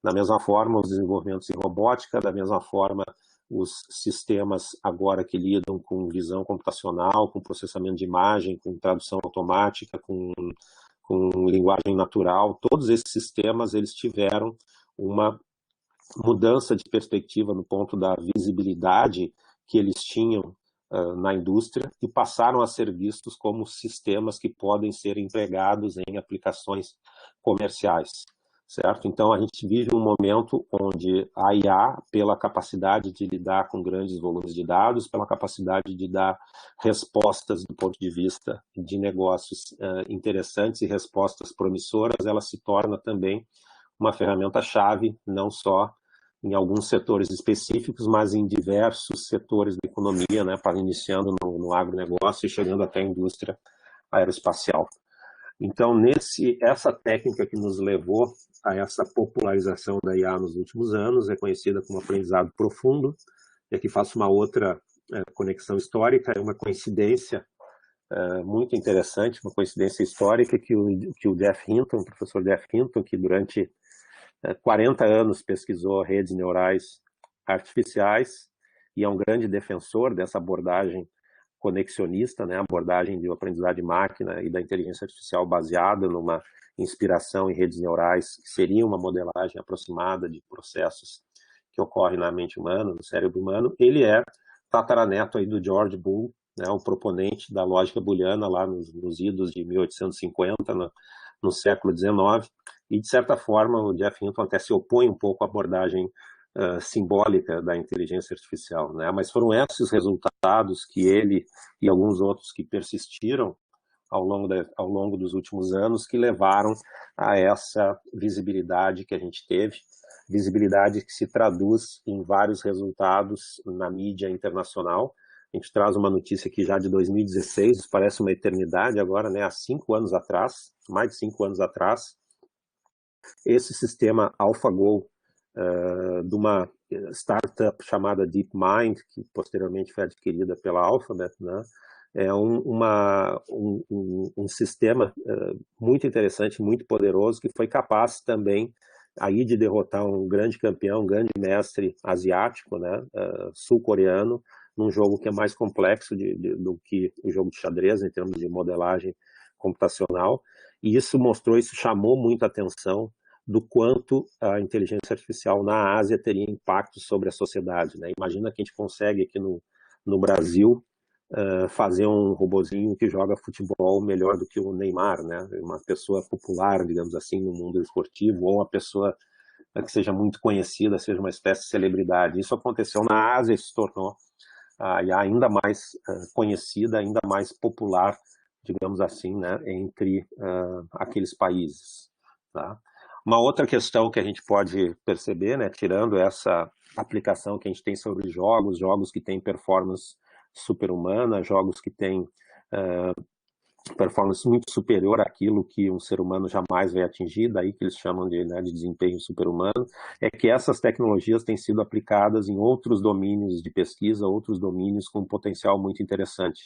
Da mesma forma, os desenvolvimentos em robótica, da mesma forma, os sistemas agora que lidam com visão computacional, com processamento de imagem, com tradução automática, com linguagem natural, todos esses sistemas eles tiveram uma mudança de perspectiva no ponto da visibilidade que eles tinham na indústria e passaram a ser vistos como sistemas que podem ser empregados em aplicações comerciais. Certo? Então, a gente vive um momento onde a IA, pela capacidade de lidar com grandes volumes de dados, pela capacidade de dar respostas do ponto de vista de negócios interessantes e respostas promissoras, ela se torna também uma ferramenta-chave, não só em alguns setores específicos, mas em diversos setores da economia, né, iniciando no agronegócio e chegando até a indústria aeroespacial. Então, essa técnica que nos levou a essa popularização da IA nos últimos anos é conhecida como aprendizado profundo. E aqui faço uma outra conexão histórica, é uma coincidência muito interessante, uma coincidência histórica que o Geoff Hinton, o professor Geoff Hinton, que durante 40 anos pesquisou redes neurais artificiais e é um grande defensor dessa abordagem conexionista, né, abordagem de aprendizagem de máquina e da inteligência artificial baseada numa inspiração em redes neurais, que seria uma modelagem aproximada de processos que ocorrem na mente humana, no cérebro humano. Ele é tataraneto aí do George Boole, né, o proponente da lógica booleana lá nos idos de 1850, no século XIX, e de certa forma o Geoff Hinton até se opõe um pouco à abordagem simbólica da inteligência artificial, né? Mas foram esses resultados que ele e alguns outros que persistiram ao longo dos últimos anos que levaram a essa visibilidade que a gente teve, visibilidade que se traduz em vários resultados na mídia internacional. A gente traz uma notícia aqui já de 2016, parece uma eternidade agora, né? Há 5 anos atrás, mais de 5 anos atrás, esse sistema AlphaGo de uma startup chamada DeepMind, que posteriormente foi adquirida pela Alphabet, né? É um sistema muito interessante, muito poderoso, que foi capaz também aí de derrotar um grande campeão, um grande mestre asiático, né, sul-coreano, num jogo que é mais complexo do que o jogo de xadrez, em termos de modelagem computacional. E isso chamou muita atenção do quanto a inteligência artificial na Ásia teria impacto sobre a sociedade, né? Imagina que a gente consegue aqui no Brasil fazer um robozinho que joga futebol melhor do que o Neymar, né? Uma pessoa popular, digamos assim, no mundo esportivo, ou uma pessoa que seja muito conhecida, seja uma espécie de celebridade. Isso aconteceu na Ásia e se tornou ainda mais conhecida, ainda mais popular, digamos assim, né? Entre aqueles países, tá? Uma outra questão que a gente pode perceber, né, tirando essa aplicação que a gente tem sobre jogos que têm performance super-humana, jogos que têm performance muito superior àquilo que um ser humano jamais vai atingir, daí que eles chamam de desempenho super-humano, é que essas tecnologias têm sido aplicadas em outros domínios de pesquisa, outros domínios com um potencial muito interessante.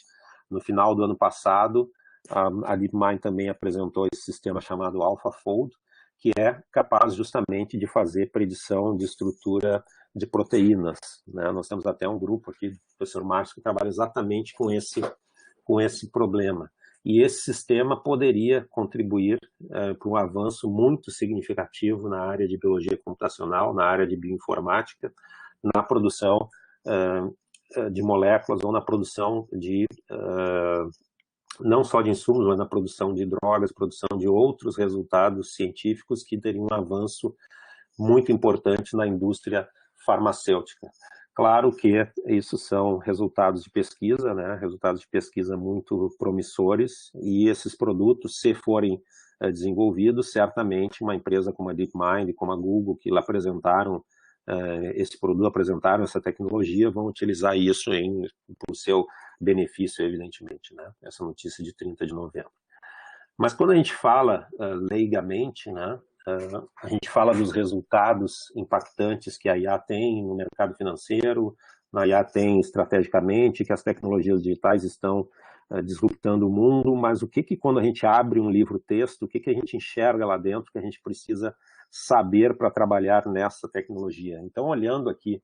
No final do ano passado, a DeepMind também apresentou esse sistema chamado AlphaFold, que é capaz justamente de fazer predição de estrutura de proteínas, né? Nós temos até um grupo aqui, do professor Márcio, que trabalha exatamente com esse problema. E esse sistema poderia contribuir para um avanço muito significativo na área de biologia computacional, na área de bioinformática, na produção de moléculas ou na produção de não só de insumos, mas na produção de drogas, produção de outros resultados científicos que teriam um avanço muito importante na indústria farmacêutica. Claro que isso são resultados de pesquisa, né? Resultados de pesquisa muito promissores, e esses produtos, se forem desenvolvidos, certamente uma empresa como a DeepMind, como a Google, que lá apresentaram esse produto, apresentaram essa tecnologia, vão utilizar isso para o seu benefício, evidentemente, né? Essa notícia de 30 de novembro. Mas quando a gente fala leigamente, né, a gente fala dos resultados impactantes que a IA tem no mercado financeiro, a IA tem estrategicamente, que as tecnologias digitais estão disruptando o mundo, mas o que quando a gente abre um livro-texto, o que a gente enxerga lá dentro que a gente precisa saber para trabalhar nessa tecnologia? Então, olhando aqui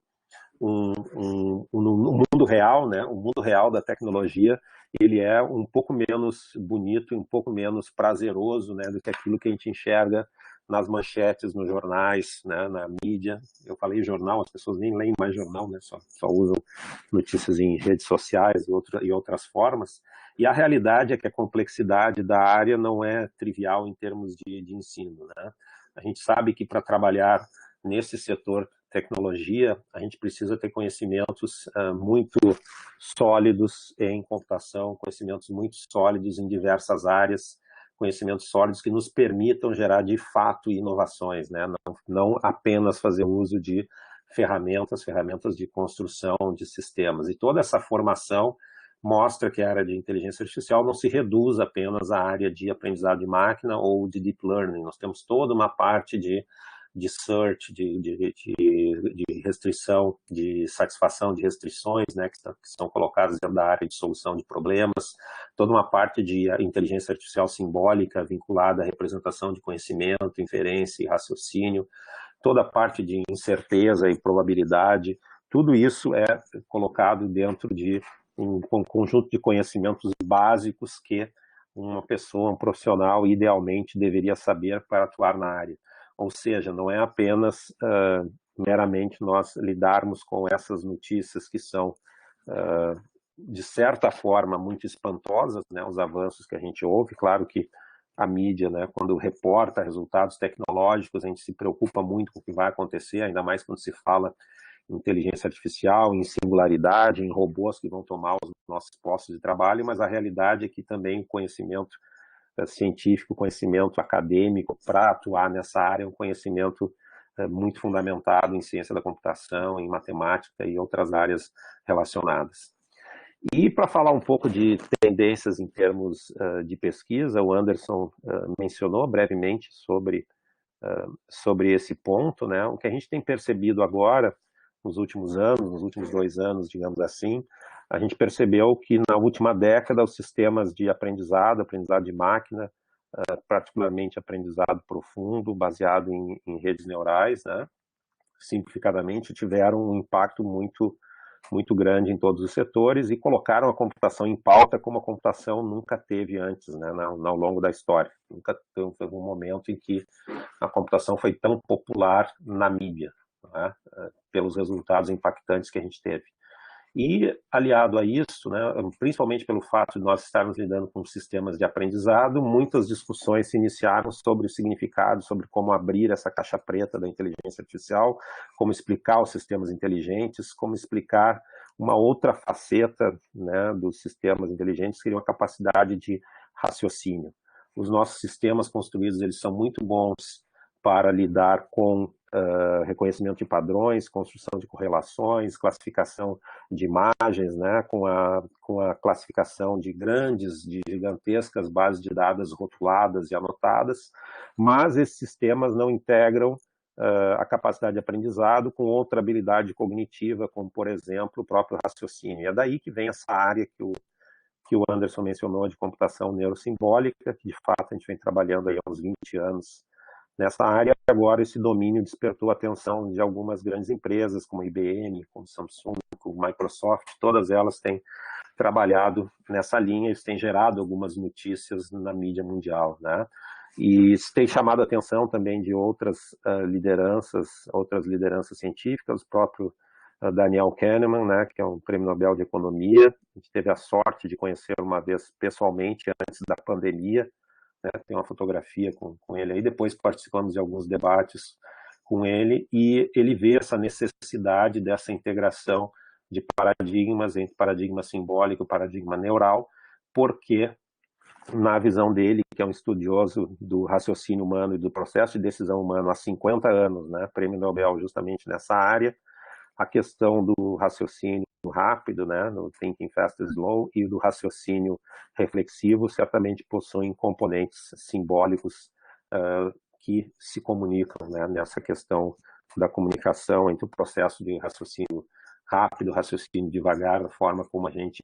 no mundo real, né, o mundo real da tecnologia, ele é um pouco menos bonito e um pouco menos prazeroso, né, do que aquilo que a gente enxerga nas manchetes, nos jornais, né, na mídia. Eu falei jornal, as pessoas nem leem mais jornal, né, só usam notícias em redes sociais e outras formas. E a realidade é que a complexidade da área não é trivial em termos de ensino, né? A gente sabe que para trabalhar nesse setor tecnologia, a gente precisa ter conhecimentos muito sólidos em computação, conhecimentos muito sólidos em diversas áreas, conhecimentos sólidos que nos permitam gerar de fato inovações, né? Não apenas fazer uso de ferramentas de construção de sistemas. E toda essa formação mostra que a área de inteligência artificial não se reduz apenas à área de aprendizado de máquina ou de deep learning. Nós temos toda uma parte de search, de restrição, de satisfação de restrições, né, que estão colocadas dentro da área de solução de problemas, toda uma parte de inteligência artificial simbólica vinculada à representação de conhecimento, inferência e raciocínio, toda a parte de incerteza e probabilidade, tudo isso é colocado dentro de um conjunto de conhecimentos básicos que uma pessoa, um profissional, idealmente deveria saber para atuar na área. Ou seja, não é apenas meramente nós lidarmos com essas notícias que são, de certa forma, muito espantosas, né, os avanços que a gente ouve. Claro que a mídia, né, quando reporta resultados tecnológicos, a gente se preocupa muito com o que vai acontecer, ainda mais quando se fala em inteligência artificial, em singularidade, em robôs que vão tomar os nossos postos de trabalho, mas a realidade é que também o conhecimento científico, conhecimento acadêmico para atuar nessa área, é um conhecimento muito fundamentado em ciência da computação, em matemática e outras áreas relacionadas. E para falar um pouco de tendências em termos de pesquisa, o Anderson mencionou brevemente sobre sobre esse ponto, né? O que a gente tem percebido agora, nos últimos anos, nos últimos 2 anos, digamos assim, a gente percebeu que na última década os sistemas de aprendizado de máquina, particularmente aprendizado profundo, baseado em redes neurais, né? Simplificadamente, tiveram um impacto muito grande em todos os setores e colocaram a computação em pauta como a computação nunca teve antes, né, ao longo da história. Nunca teve um momento em que a computação foi tão popular na mídia, né, pelos resultados impactantes que a gente teve. E, aliado a isso, né, principalmente pelo fato de nós estarmos lidando com sistemas de aprendizado, muitas discussões se iniciaram sobre o significado, sobre como abrir essa caixa preta da inteligência artificial, como explicar os sistemas inteligentes, como explicar uma outra faceta, né, dos sistemas inteligentes, que seria a capacidade de raciocínio. Os nossos sistemas construídos, eles são muito bons para lidar com reconhecimento de padrões, construção de correlações, classificação de imagens, né, com a classificação de gigantescas bases de dados rotuladas e anotadas, mas esses sistemas não integram a capacidade de aprendizado com outra habilidade cognitiva, como, por exemplo, o próprio raciocínio. E é daí que vem essa área que o Anderson mencionou de computação neurosimbólica, que de fato a gente vem trabalhando aí há uns 20 anos nessa área. Agora esse domínio despertou a atenção de algumas grandes empresas, como a IBM, como Samsung, como Microsoft, todas elas têm trabalhado nessa linha, isso tem gerado algumas notícias na mídia mundial, né? E isso tem chamado a atenção também de outras lideranças científicas, o próprio Daniel Kahneman, né, que é um prêmio Nobel de Economia. A gente teve a sorte de conhecer uma vez pessoalmente antes da pandemia, né, tem uma fotografia com ele aí, depois participamos de alguns debates com ele, e ele vê essa necessidade dessa integração de paradigmas, entre paradigma simbólico e paradigma neural, porque, na visão dele, que é um estudioso do raciocínio humano e do processo de decisão humano há 50 anos, né, prêmio Nobel justamente nessa área, a questão do raciocínio rápido, né, no Thinking Fast and Slow, e do raciocínio reflexivo certamente possuem componentes simbólicos que se comunicam, né, nessa questão da comunicação entre o processo de raciocínio rápido, raciocínio devagar, a forma como a gente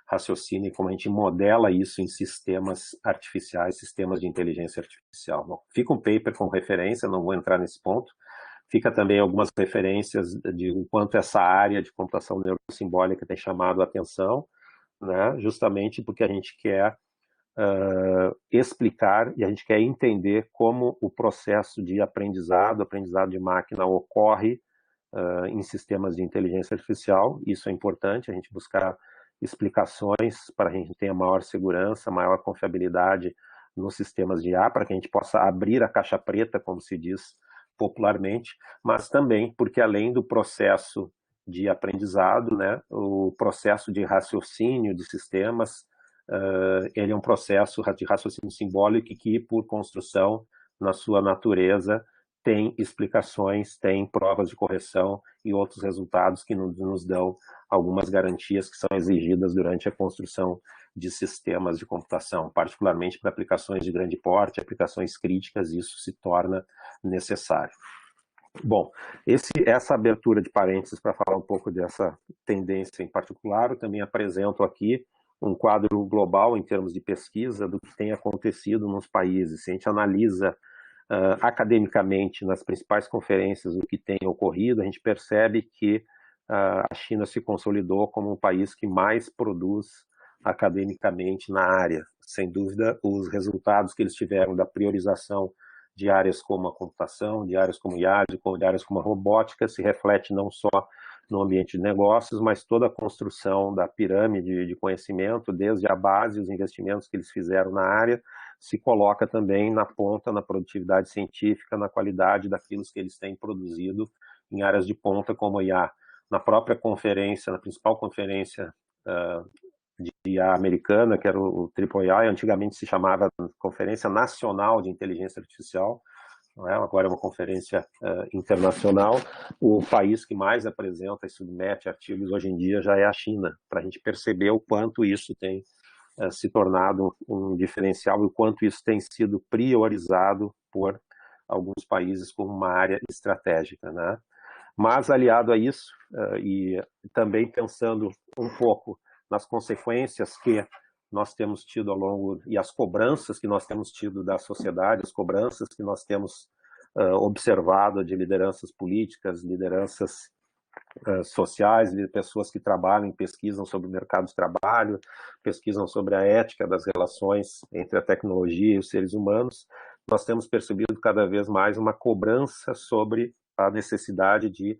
raciocina e como a gente modela isso em sistemas artificiais, sistemas de inteligência artificial. Bom, fica um paper com referência, não vou entrar nesse ponto. Fica também algumas referências de o quanto essa área de computação neurosimbólica tem chamado a atenção, né? Justamente porque a gente quer explicar e a gente quer entender como o processo de aprendizado de máquina ocorre em sistemas de inteligência artificial. Isso é importante, a gente buscar explicações para a gente ter maior segurança, maior confiabilidade nos sistemas de IA, para que a gente possa abrir a caixa preta, como se diz popularmente, mas também porque além do processo de aprendizado, né, o processo de raciocínio de sistemas, ele é um processo de raciocínio simbólico que, por construção, na sua natureza, tem explicações, tem provas de correção e outros resultados que nos dão algumas garantias que são exigidas durante a construção de sistemas de computação, particularmente para aplicações de grande porte, aplicações críticas, isso se torna necessário. Bom, essa abertura de parênteses para falar um pouco dessa tendência em particular, eu também apresento aqui um quadro global em termos de pesquisa do que tem acontecido nos países. Se a gente analisa academicamente nas principais conferências o que tem ocorrido, a gente percebe que a China se consolidou como um país que mais produz academicamente na área. Sem dúvida, os resultados que eles tiveram da priorização de áreas como a computação, de áreas como IA, de áreas como a robótica, se reflete não só no ambiente de negócios, mas toda a construção da pirâmide de conhecimento, desde a base, os investimentos que eles fizeram na área, se coloca também na ponta, na produtividade científica, na qualidade daquilo que eles têm produzido em áreas de ponta como a IA. Na própria conferência, na principal conferência de IA americana, que era o AAAI, antigamente se chamava Conferência Nacional de Inteligência Artificial, não é? Agora é uma conferência internacional. O país que mais apresenta e submete artigos hoje em dia já é a China, para a gente perceber o quanto isso tem se tornado um diferencial e o quanto isso tem sido priorizado por alguns países como uma área estratégica, né? Mas, aliado a isso, e também pensando um pouco nas consequências que nós temos tido ao longo, e as cobranças que nós temos tido da sociedade, as cobranças que nós temos observado de lideranças políticas, lideranças sociais, de pessoas que trabalham e pesquisam sobre o mercado de trabalho, pesquisam sobre a ética das relações entre a tecnologia e os seres humanos, nós temos percebido cada vez mais uma cobrança sobre a necessidade de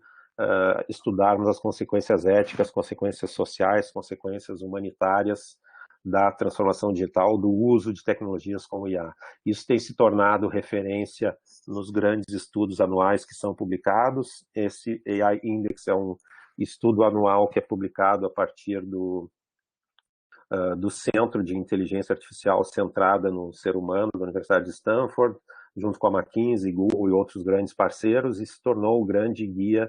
estudarmos as consequências éticas, consequências sociais, consequências humanitárias da transformação digital, do uso de tecnologias como IA. Isso tem se tornado referência nos grandes estudos anuais que são publicados. Esse AI Index é um estudo anual que é publicado a partir do Centro de Inteligência Artificial centrada no ser humano da Universidade de Stanford, junto com a McKinsey, Google e outros grandes parceiros, e se tornou o grande guia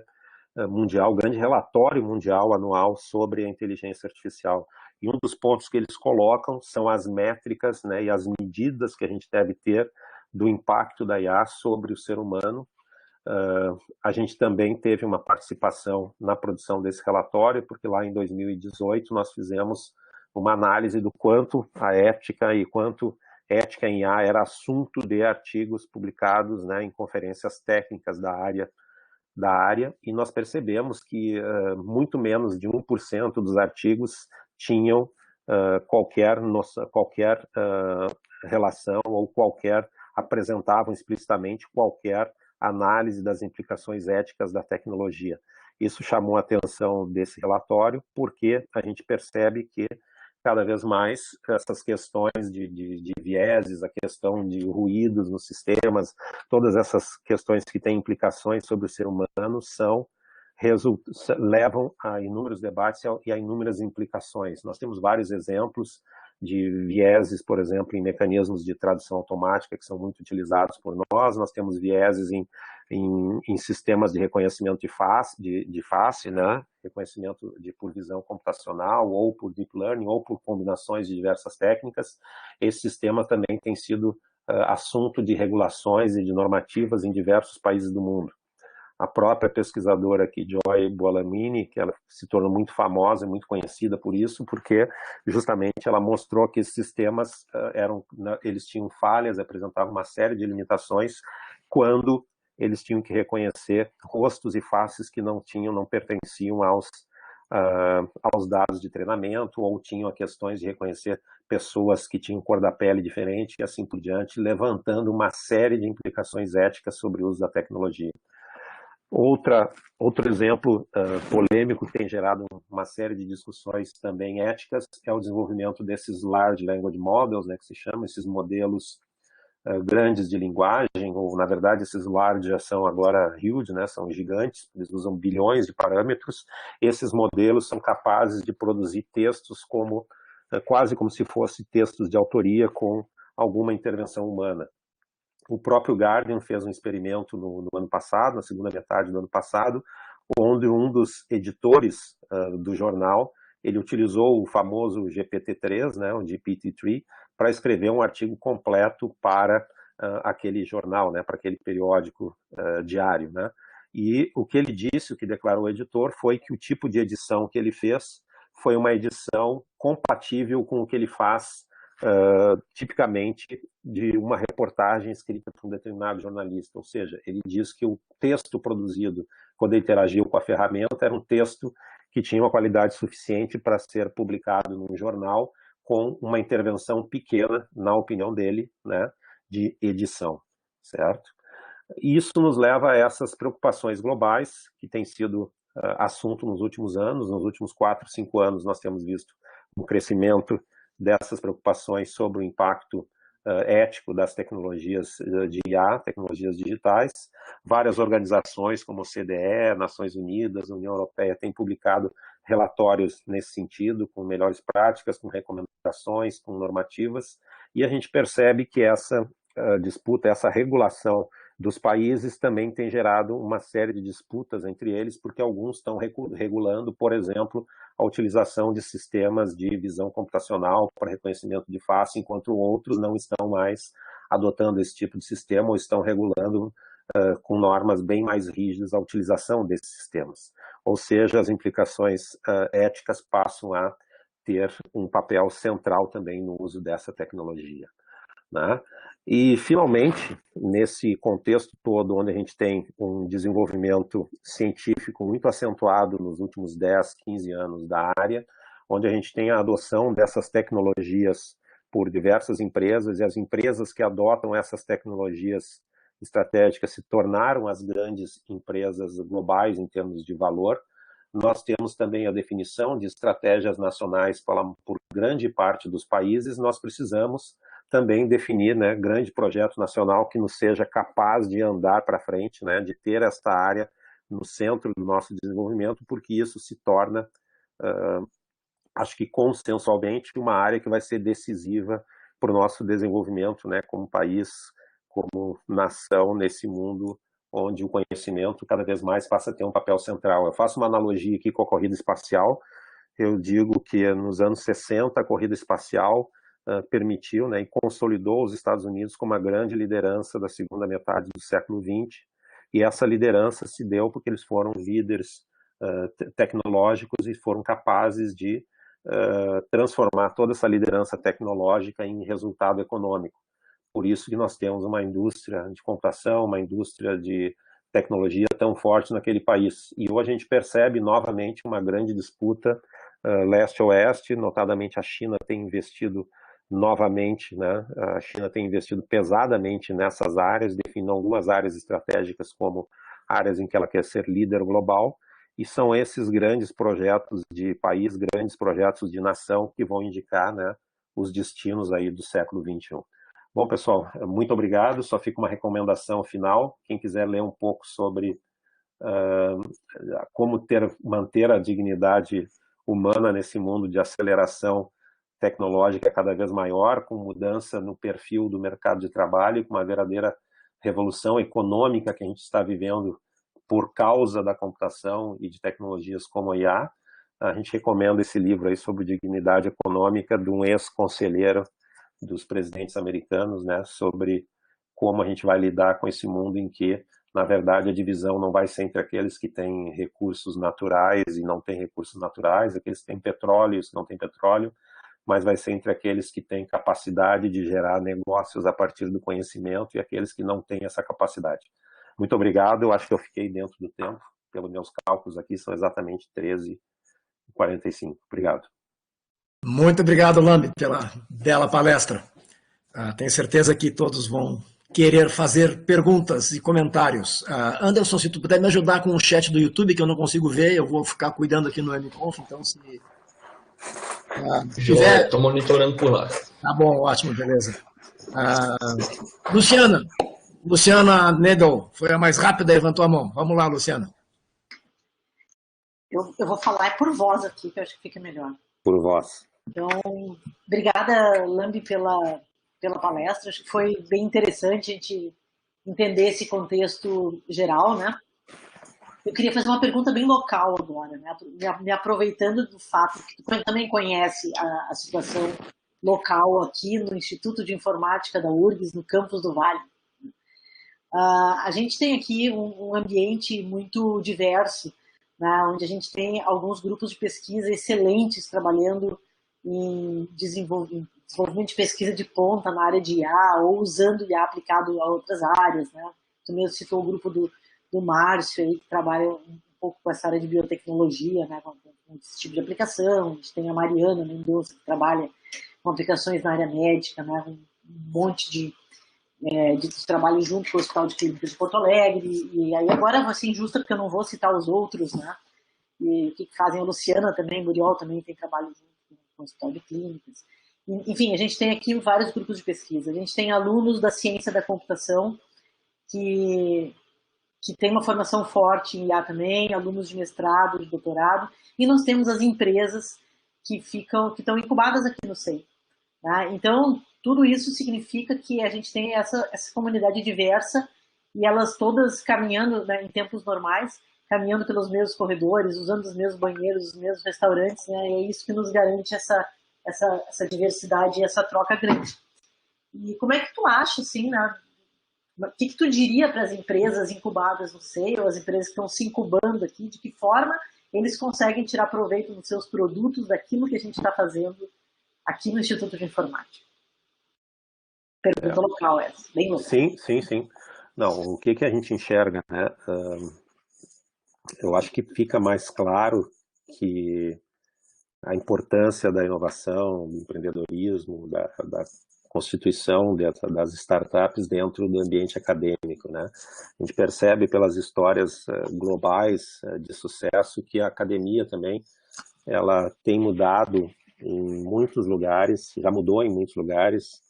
mundial, o grande relatório mundial anual sobre a inteligência artificial. E um dos pontos que eles colocam são as métricas, né, e as medidas que a gente deve ter do impacto da IA sobre o ser humano. A gente também teve uma participação na produção desse relatório, porque lá em 2018 nós fizemos uma análise do quanto a ética e quanto ética em IA era assunto de artigos publicados, né, em conferências técnicas da área, e nós percebemos que muito menos de 1% dos artigos tinham qualquer relação ou apresentavam explicitamente qualquer análise das implicações éticas da tecnologia. Isso chamou a atenção desse relatório porque a gente percebe que cada vez mais essas questões de vieses, a questão de ruídos nos sistemas, todas essas questões que têm implicações sobre o ser humano levam a inúmeros debates e a inúmeras implicações. Nós temos vários exemplos de vieses, por exemplo, em mecanismos de tradução automática que são muito utilizados por nós temos vieses em sistemas de reconhecimento de face, né? Reconhecimento por visão computacional, ou por deep learning, ou por combinações de diversas técnicas. Esse sistema também tem sido assunto de regulações e de normativas em diversos países do mundo. A própria pesquisadora aqui, Joy Buolamwini, que ela se tornou muito famosa e muito conhecida por isso, porque justamente ela mostrou que esses sistemas eles tinham falhas, apresentavam uma série de limitações quando eles tinham que reconhecer rostos e faces que não pertenciam aos dados de treinamento, ou tinham questões de reconhecer pessoas que tinham cor da pele diferente e assim por diante, levantando uma série de implicações éticas sobre o uso da tecnologia. Outro exemplo polêmico que tem gerado uma série de discussões também éticas é o desenvolvimento desses Large Language Models, né, que se chamam esses modelos grandes de linguagem, ou na verdade esses large já são agora huge, né, são gigantes, eles usam bilhões de parâmetros. Esses modelos são capazes de produzir textos quase como se fossem textos de autoria com alguma intervenção humana. O próprio Guardian fez um experimento no ano passado, na segunda metade do ano passado, onde um dos editores do jornal, ele utilizou o famoso GPT-3, né, o GPT-3, para escrever um artigo completo para aquele jornal, né, para aquele periódico diário, né? E o que ele disse, o que declarou o editor, foi que o tipo de edição que ele fez foi uma edição compatível com o que ele faz tipicamente de uma reportagem escrita por um determinado jornalista, ou seja, ele diz que o texto produzido quando ele interagiu com a ferramenta era um texto que tinha uma qualidade suficiente para ser publicado num jornal com uma intervenção pequena, na opinião dele, né, de edição, certo? Isso nos leva a essas preocupações globais, que tem sido assunto nos últimos anos. Nos últimos 4, 5 anos nós temos visto um crescimento dessas preocupações sobre o impacto ético das tecnologias de IA, tecnologias digitais. Várias organizações como o CDE, Nações Unidas, União Europeia têm publicado relatórios nesse sentido, com melhores práticas, com recomendações, com normativas, e a gente percebe que essa disputa, essa regulação dos países também tem gerado uma série de disputas entre eles, porque alguns estão regulando, por exemplo, a utilização de sistemas de visão computacional para reconhecimento de face, enquanto outros não estão mais adotando esse tipo de sistema ou estão regulando com normas bem mais rígidas a utilização desses sistemas. Ou seja, as implicações éticas passam a ter um papel central também no uso dessa tecnologia, né? E, finalmente, nesse contexto todo, onde a gente tem um desenvolvimento científico muito acentuado nos últimos 10, 15 anos da área, onde a gente tem a adoção dessas tecnologias por diversas empresas, e as empresas que adotam essas tecnologias estratégicas se tornaram as grandes empresas globais em termos de valor. Nós temos também a definição de estratégias nacionais por grande parte dos países. Nós precisamos também definir, né, grande projeto nacional que nos seja capaz de andar para frente, né, de ter esta área no centro do nosso desenvolvimento, porque isso se torna, acho que consensualmente, uma área que vai ser decisiva para o nosso desenvolvimento, né, como país, como nação nesse mundo onde o conhecimento cada vez mais passa a ter um papel central. Eu faço uma analogia aqui com a corrida espacial. Eu digo que nos anos 60 a corrida espacial permitiu, né, e consolidou os Estados Unidos como a grande liderança da segunda metade do século XX, e essa liderança se deu porque eles foram líderes tecnológicos e foram capazes de transformar toda essa liderança tecnológica em resultado econômico. Por isso que nós temos uma indústria de computação, uma indústria de tecnologia tão forte naquele país. E hoje a gente percebe novamente uma grande disputa leste-oeste, notadamente a China tem investido novamente, né? A China tem investido pesadamente nessas áreas, definindo algumas áreas estratégicas como áreas em que ela quer ser líder global, e são esses grandes projetos de país, grandes projetos de nação que vão indicar, né, os destinos aí do século XXI. Bom, pessoal, muito obrigado. Só fica uma recomendação final. Quem quiser ler um pouco sobre como manter a dignidade humana nesse mundo de aceleração tecnológica cada vez maior, com mudança no perfil do mercado de trabalho, com uma verdadeira revolução econômica que a gente está vivendo por causa da computação e de tecnologias como a IA, a gente recomenda esse livro aí sobre dignidade econômica de um ex-conselheiro dos presidentes americanos, né, sobre como a gente vai lidar com esse mundo em que, na verdade, a divisão não vai ser entre aqueles que têm recursos naturais e não têm recursos naturais, aqueles que têm petróleo e os que não têm petróleo, mas vai ser entre aqueles que têm capacidade de gerar negócios a partir do conhecimento e aqueles que não têm essa capacidade. Muito obrigado, eu acho que eu fiquei dentro do tempo, pelos meus cálculos aqui, são exatamente 13h45. Obrigado. Muito obrigado, Lambi, pela bela palestra. Tenho certeza que todos vão querer fazer perguntas e comentários. Anderson, se tu puder me ajudar com o chat do YouTube, que eu não consigo ver, eu vou ficar cuidando aqui no MConf, então se tiver... Estou monitorando por lá. Tá bom, ótimo, beleza. Luciana Nedel, foi a mais rápida e levantou a mão. Vamos lá, Luciana. Eu vou falar por voz aqui, que eu acho que fica melhor. Por voz. Então, obrigada, Lambi, pela palestra. Acho que foi bem interessante a gente entender esse contexto geral, né? Eu queria fazer uma pergunta bem local agora, né? Me aproveitando do fato que tu também conhece a situação local aqui no Instituto de Informática da URGS, no campus do Vale. A gente tem aqui um ambiente muito diverso, né? Onde a gente tem alguns grupos de pesquisa excelentes trabalhando em desenvolvimento de pesquisa de ponta na área de IA, ou usando IA aplicado a outras áreas, né? Tu mesmo citou o grupo do Márcio, aí, que trabalha um pouco com essa área de biotecnologia, né? Com esse tipo de aplicação. A gente tem a Mariana Mendonça, que trabalha com aplicações na área médica, né? Um monte de trabalho junto com o Hospital de Clínicas de Porto Alegre, e aí agora vai ser injusta porque eu não vou citar os outros, né? E o que fazem a Luciana também, Muriel também tem trabalho junto com o Hospital de Clínicas. Enfim, a gente tem aqui vários grupos de pesquisa. A gente tem alunos da ciência da computação que tem uma formação forte em IA também, alunos de mestrado, de doutorado, e nós temos as empresas que estão incubadas aqui no SEI. Tá? Então, tudo isso significa que a gente tem essa comunidade diversa e elas todas caminhando, né, em tempos normais, caminhando pelos mesmos corredores, usando os mesmos banheiros, os mesmos restaurantes, né, e é isso que nos garante essa diversidade e essa troca grande. E como é que tu acha, assim, né? O que tu diria para as empresas incubadas no SEI, ou as empresas que estão se incubando aqui, de que forma eles conseguem tirar proveito dos seus produtos, daquilo que a gente está fazendo aqui no Instituto de Informática? Pergunta local essa, bem local. Sim. Não, o que a gente enxerga, né? Eu acho que fica mais claro que a importância da inovação, do empreendedorismo, da constituição das startups dentro do ambiente acadêmico, né? A gente percebe pelas histórias globais de sucesso que a academia também ela tem mudado em muitos lugares, já mudou em muitos lugares.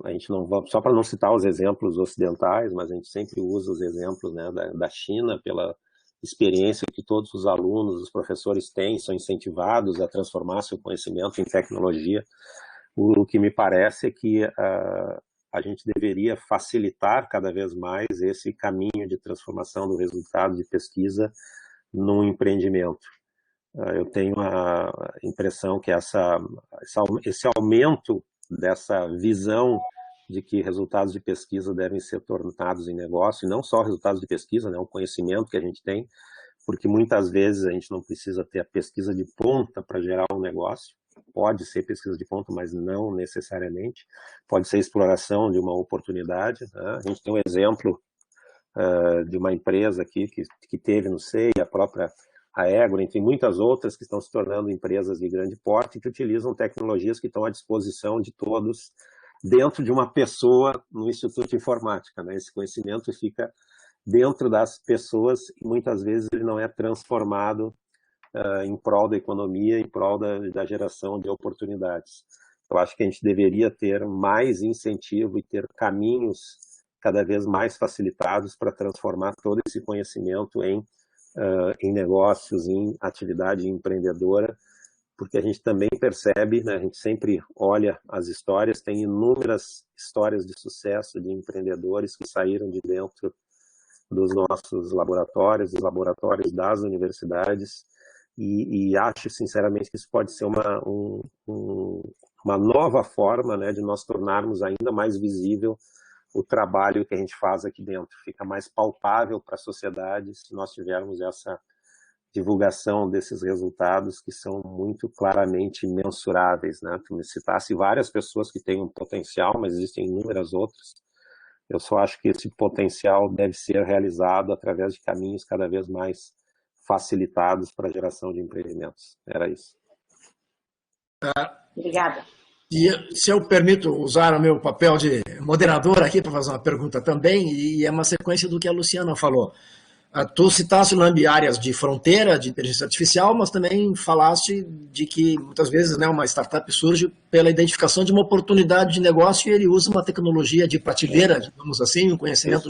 A gente não vai, só para não citar os exemplos ocidentais, mas a gente sempre usa os exemplos, né, da China, pela experiência que todos os alunos, os professores têm, são incentivados a transformar seu conhecimento em tecnologia. O que me parece é que a gente deveria facilitar cada vez mais esse caminho de transformação do resultado de pesquisa num empreendimento. Eu tenho a impressão que esse aumento dessa visão de que resultados de pesquisa devem ser tornados em negócio, e não só resultados de pesquisa, né, o conhecimento que a gente tem, porque muitas vezes a gente não precisa ter a pesquisa de ponta para gerar um negócio. Pode ser pesquisa de ponta, mas não necessariamente. Pode ser exploração de uma oportunidade, né? A gente tem um exemplo de uma empresa aqui que teve no SEI, a própria Aegro, entre muitas outras que estão se tornando empresas de grande porte que utilizam tecnologias que estão à disposição de todos dentro de uma pessoa no Instituto de Informática, né? Esse conhecimento fica dentro das pessoas e muitas vezes ele não é transformado em prol da economia, em prol da geração de oportunidades. Eu acho que a gente deveria ter mais incentivo e ter caminhos cada vez mais facilitados para transformar todo esse conhecimento em negócios, em atividade empreendedora, porque a gente também percebe, né, a gente sempre olha as histórias, tem inúmeras histórias de sucesso de empreendedores que saíram de dentro dos nossos laboratórios, dos laboratórios das universidades, e acho sinceramente que isso pode ser uma nova forma, né, de nós tornarmos ainda mais visível o trabalho que a gente faz aqui dentro. Fica mais palpável para a sociedade se nós tivermos essa divulgação desses resultados que são muito claramente mensuráveis, né? Tu me citasse várias pessoas que têm um potencial, mas existem inúmeras outras. Eu só acho que esse potencial deve ser realizado através de caminhos cada vez mais facilitados para a geração de empreendimentos. Era isso. Obrigada. E se eu permito usar o meu papel de moderador aqui para fazer uma pergunta também, e é uma sequência do que a Luciana falou. Tu citaste, Lambi, áreas de fronteira de inteligência artificial, mas também falaste de que muitas vezes, né, uma startup surge pela identificação de uma oportunidade de negócio e ele usa uma tecnologia de prateleira, digamos assim, um conhecimento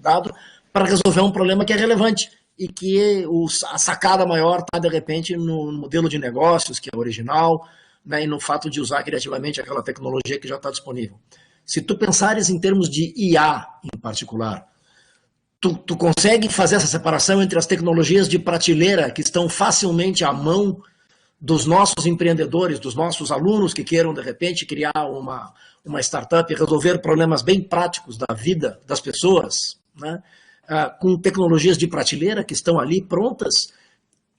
dado para resolver um problema que é relevante e que a sacada maior está, de repente, no modelo de negócios, que é original, né, e no fato de usar criativamente aquela tecnologia que já está disponível. Se tu pensares em termos de IA, em particular, tu consegue fazer essa separação entre as tecnologias de prateleira que estão facilmente à mão dos nossos empreendedores, dos nossos alunos que queiram, de repente, criar uma startup e resolver problemas bem práticos da vida das pessoas, né, com tecnologias de prateleira que estão ali prontas.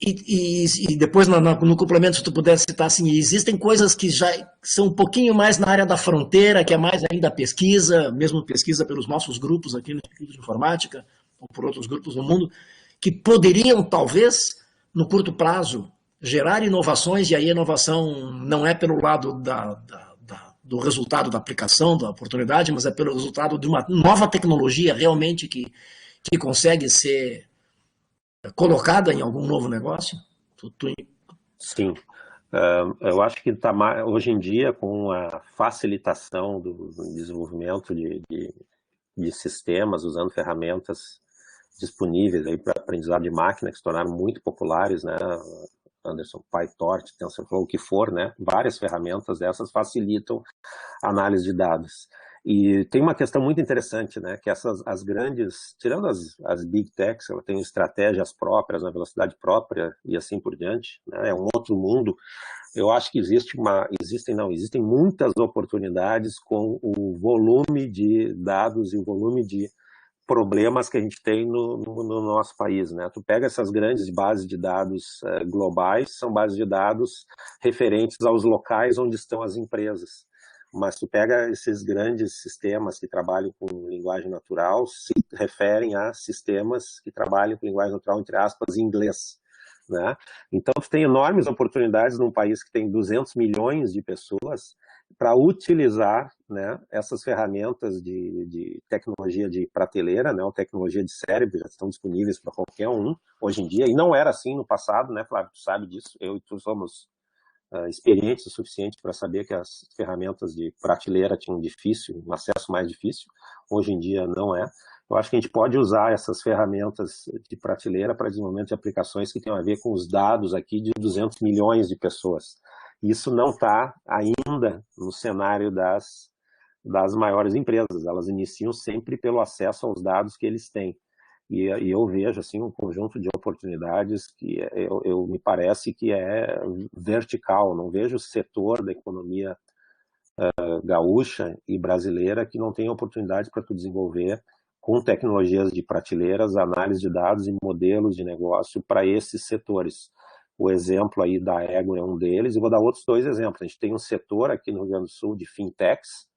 E depois, no complemento, se tu pudesse citar assim, existem coisas que já são um pouquinho mais na área da fronteira, que é mais ainda pesquisa, mesmo pesquisa pelos nossos grupos aqui no Instituto de Informática, ou por outros grupos no mundo, que poderiam, talvez, no curto prazo, gerar inovações, e aí a inovação não é pelo lado do resultado da aplicação, da oportunidade, mas é pelo resultado de uma nova tecnologia realmente que consegue ser colocada em algum novo negócio? Sim. Eu acho que hoje em dia, com a facilitação do desenvolvimento de sistemas, usando ferramentas disponíveis para aprendizado de máquina, que se tornaram muito populares, né? Anderson, PyTorch, TensorFlow, o que for, né? Várias ferramentas dessas facilitam a análise de dados. E tem uma questão muito interessante, né, que as grandes, tirando as big techs, elas têm estratégias próprias, uma velocidade própria e assim por diante, né, é um outro mundo. Eu acho que existem muitas oportunidades com o volume de dados e o volume de problemas que a gente tem no nosso país, né? Tu pega essas grandes bases de dados globais, são bases de dados referentes aos locais onde estão as empresas. Mas tu pega esses grandes sistemas que trabalham com linguagem natural, se referem a sistemas que trabalham com linguagem natural, entre aspas, em inglês, né? Então, tu tem enormes oportunidades num país que tem 200 milhões de pessoas para utilizar, né, essas ferramentas de tecnologia de prateleira, né, ou tecnologia de cérebro, já estão disponíveis para qualquer um hoje em dia, e não era assim no passado, né, Flávio, tu sabe disso, eu e tu somos experientes o suficiente para saber que as ferramentas de prateleira tinham um acesso mais difícil, hoje em dia não é. Eu acho que a gente pode usar essas ferramentas de prateleira para desenvolvimento de aplicações que tenham a ver com os dados aqui de 200 milhões de pessoas. Isso não está ainda no cenário das maiores empresas. Elas iniciam sempre pelo acesso aos dados que eles têm. E eu vejo assim, um conjunto de oportunidades que me parece que é vertical. Não vejo setor da economia gaúcha e brasileira que não tem oportunidade para tu desenvolver com tecnologias de prateleiras, análise de dados e modelos de negócio para esses setores. O exemplo aí da Ego é um deles, e vou dar outros 2 exemplos. A gente tem um setor aqui no Rio Grande do Sul de fintechs,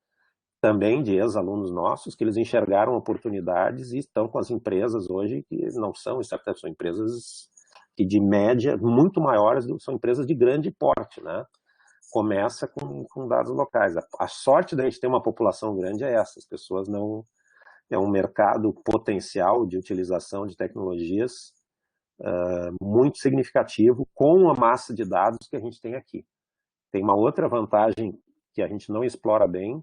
também de ex-alunos nossos, que eles enxergaram oportunidades e estão com as empresas hoje que não são startups, são empresas que de média, muito maiores, são empresas de grande porte, né? Começa com dados locais. A sorte da gente ter uma população grande é essa, as pessoas não... É um mercado potencial de utilização de tecnologias muito significativo com a massa de dados que a gente tem aqui. Tem uma outra vantagem que a gente não explora bem,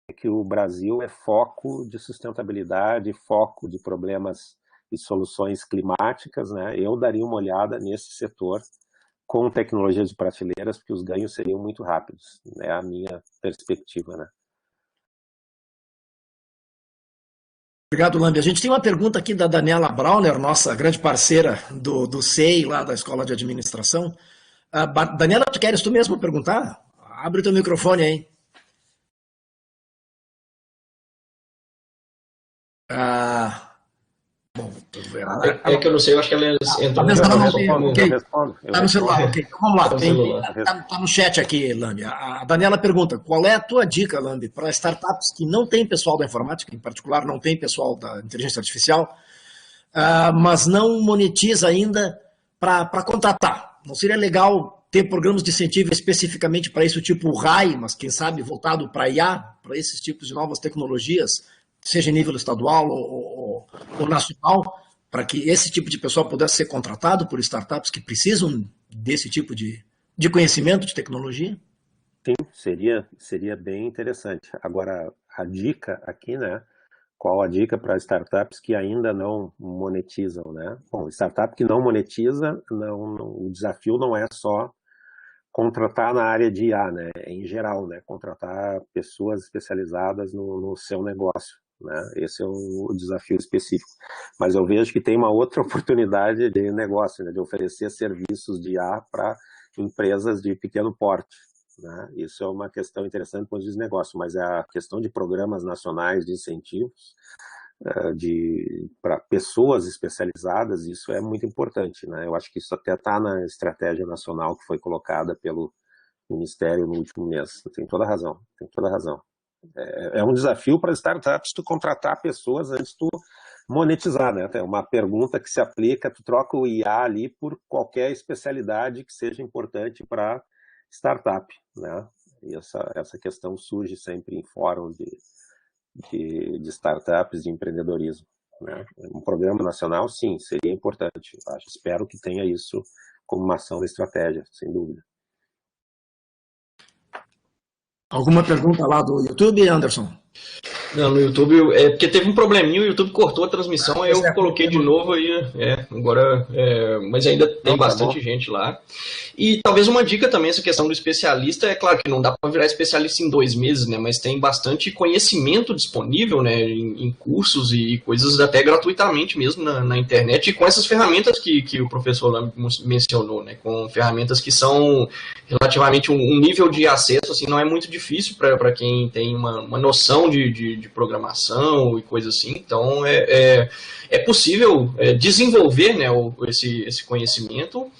é que o Brasil é foco de sustentabilidade, foco de problemas e soluções climáticas, né? Eu daria uma olhada nesse setor com tecnologias de prateleiras, porque os ganhos seriam muito rápidos. É a minha perspectiva, né? Obrigado, Lambi. A gente tem uma pergunta aqui da Daniela Brauner, nossa grande parceira do SEI, lá da Escola de Administração. Daniela, tu queres tu mesmo perguntar? Abre o teu microfone aí. Bom, é que eu não sei, eu acho que ela entrou Está no celular, ok. Então vamos lá, está no chat aqui, Lambi. A Daniela pergunta, qual é a tua dica, Lambi, para startups que não tem pessoal da informática, em particular não tem pessoal da inteligência artificial, mas não monetiza ainda para contratar? Não seria legal ter programas de incentivo especificamente para isso, tipo o RAI, mas quem sabe voltado para IA, para esses tipos de novas tecnologias, seja em nível estadual ou nacional, para que esse tipo de pessoal pudesse ser contratado por startups que precisam desse tipo de conhecimento, de tecnologia? Sim, seria bem interessante. Agora, a dica aqui, né? Qual a dica para startups que ainda não monetizam, né? Bom, startup que não monetiza, o desafio não é só contratar na área de IA, né? Em geral, né? Contratar pessoas especializadas no seu negócio. Né? Esse é o desafio específico. Mas eu vejo que tem uma outra oportunidade de negócio, né? De oferecer serviços de IA para empresas de pequeno porte. Né? Isso é uma questão interessante do ponto de vista de negócio, mas a questão de programas nacionais de incentivos para pessoas especializadas, isso é muito importante. Né? Eu acho que isso até está na estratégia nacional que foi colocada pelo Ministério no último mês. Tem toda a razão, tem toda a razão. É um desafio para startups tu contratar pessoas antes de tu monetizar, né? É uma pergunta que se aplica, tu troca o IA ali por qualquer especialidade que seja importante para startup, né? E essa questão surge sempre em fórum de startups, de empreendedorismo, né? Um programa nacional, sim, seria importante. Espero que tenha isso como uma ação da estratégia, sem dúvida. Alguma pergunta lá do YouTube, Anderson? Não, no YouTube, porque teve um probleminha, o YouTube cortou a transmissão, aí eu coloquei de novo, aí, agora, mas ainda tem bastante gente lá. E talvez uma dica também, essa questão do especialista, é claro que não dá para virar especialista em 2 meses, né? Mas tem bastante conhecimento disponível, né? Em cursos e coisas até gratuitamente mesmo na internet, e com essas ferramentas que o professor Lamb mencionou, né? Com ferramentas que são relativamente um nível de acesso, assim, não é muito difícil para quem tem uma noção de programação e coisas assim. Então, é possível desenvolver, né, esse conhecimento.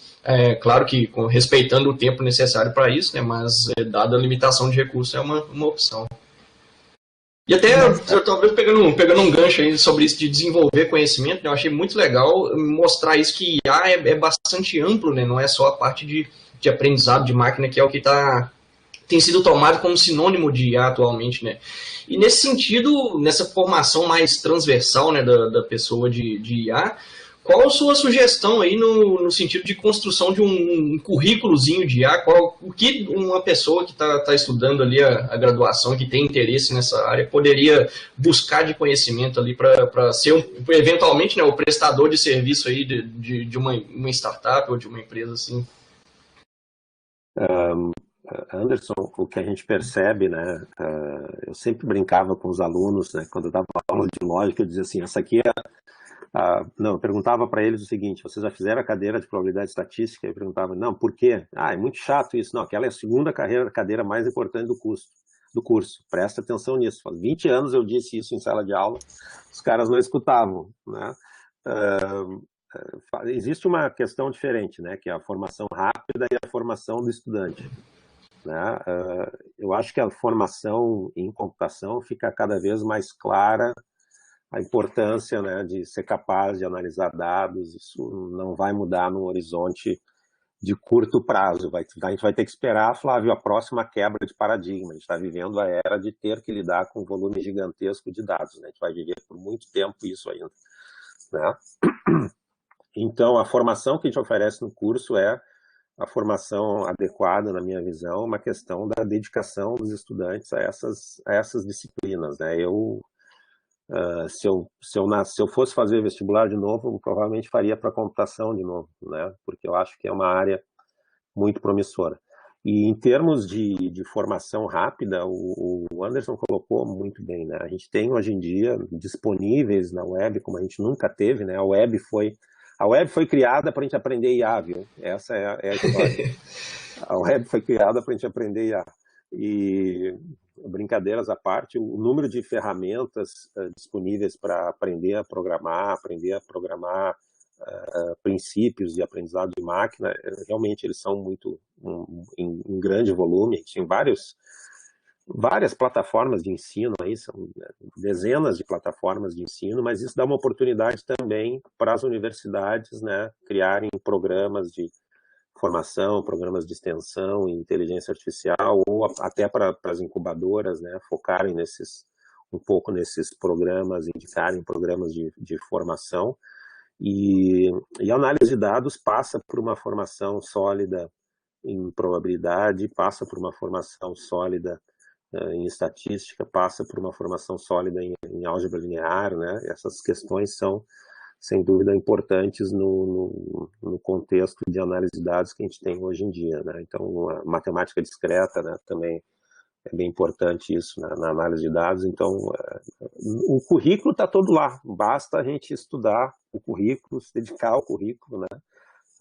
Claro que respeitando o tempo necessário para isso, né, mas dada a limitação de recursos é uma opção. E até, talvez pegando um gancho aí sobre isso de desenvolver conhecimento, né, eu achei muito legal mostrar isso, que IA é bastante amplo, né, não é só a parte de aprendizado de máquina, que é o que tem sido tomado como sinônimo de IA atualmente, né. E nesse sentido, nessa formação mais transversal, né, da pessoa de IA, qual a sua sugestão aí no sentido de construção de um currículozinho de IA? O que uma pessoa que está estudando ali a graduação, que tem interesse nessa área, poderia buscar de conhecimento ali para ser, eventualmente, né, o prestador de serviço aí de uma startup ou de uma empresa assim? Anderson, o que a gente percebe, né, eu sempre brincava com os alunos, né, quando eu dava aula de lógica, eu dizia assim, essa aqui não, eu perguntava para eles o seguinte: vocês já fizeram a cadeira de probabilidade estatística? Eu perguntava, não, por quê? É muito chato isso. Não, aquela é a segunda cadeira mais importante do curso. Presta atenção nisso. Há 20 anos eu disse isso em sala de aula, os caras não escutavam, né? Existe uma questão diferente, né, que é a formação rápida e a formação do estudante, né? Eu acho que a formação em computação fica cada vez mais clara, a importância, né, de ser capaz de analisar dados. Isso não vai mudar no horizonte de curto prazo. A gente vai ter que esperar, Flávio, a próxima quebra de paradigma. A gente está vivendo a era de ter que lidar com um volume gigantesco de dados, né? A gente vai viver por muito tempo isso ainda, né? Então, a formação que a gente oferece no curso é a formação adequada, na minha visão, uma questão da dedicação dos estudantes a essas disciplinas, né? Se eu fosse fazer vestibular de novo, eu provavelmente faria para computação de novo, né? Porque eu acho que é uma área muito promissora. E em termos de formação rápida, o Anderson colocou muito bem, né? A gente tem hoje em dia disponíveis na web, como a gente nunca teve, né? A web foi criada para a gente aprender IA, viu? Essa é a história. A web foi criada para a gente aprender IA. E, brincadeiras à parte, o número de ferramentas disponíveis para aprender a programar princípios de aprendizado de máquina, realmente eles são muito em grande volume. Tem várias plataformas de ensino aí, são dezenas de plataformas de ensino, mas isso dá uma oportunidade também para as universidades, né, criarem programas de formação, programas de extensão em inteligência artificial, ou até para as incubadoras, né, focarem um pouco nesses programas, indicarem programas de formação. E a análise de dados passa por uma formação sólida em probabilidade, passa por uma formação sólida em estatística, passa por uma formação sólida em álgebra linear, né? Essas questões são, sem dúvida, importantes no contexto de análise de dados que a gente tem hoje em dia, né? Então, a matemática discreta, né, também é bem importante isso, né, na análise de dados. Então, o currículo está todo lá, basta a gente estudar o currículo, se dedicar ao currículo, né?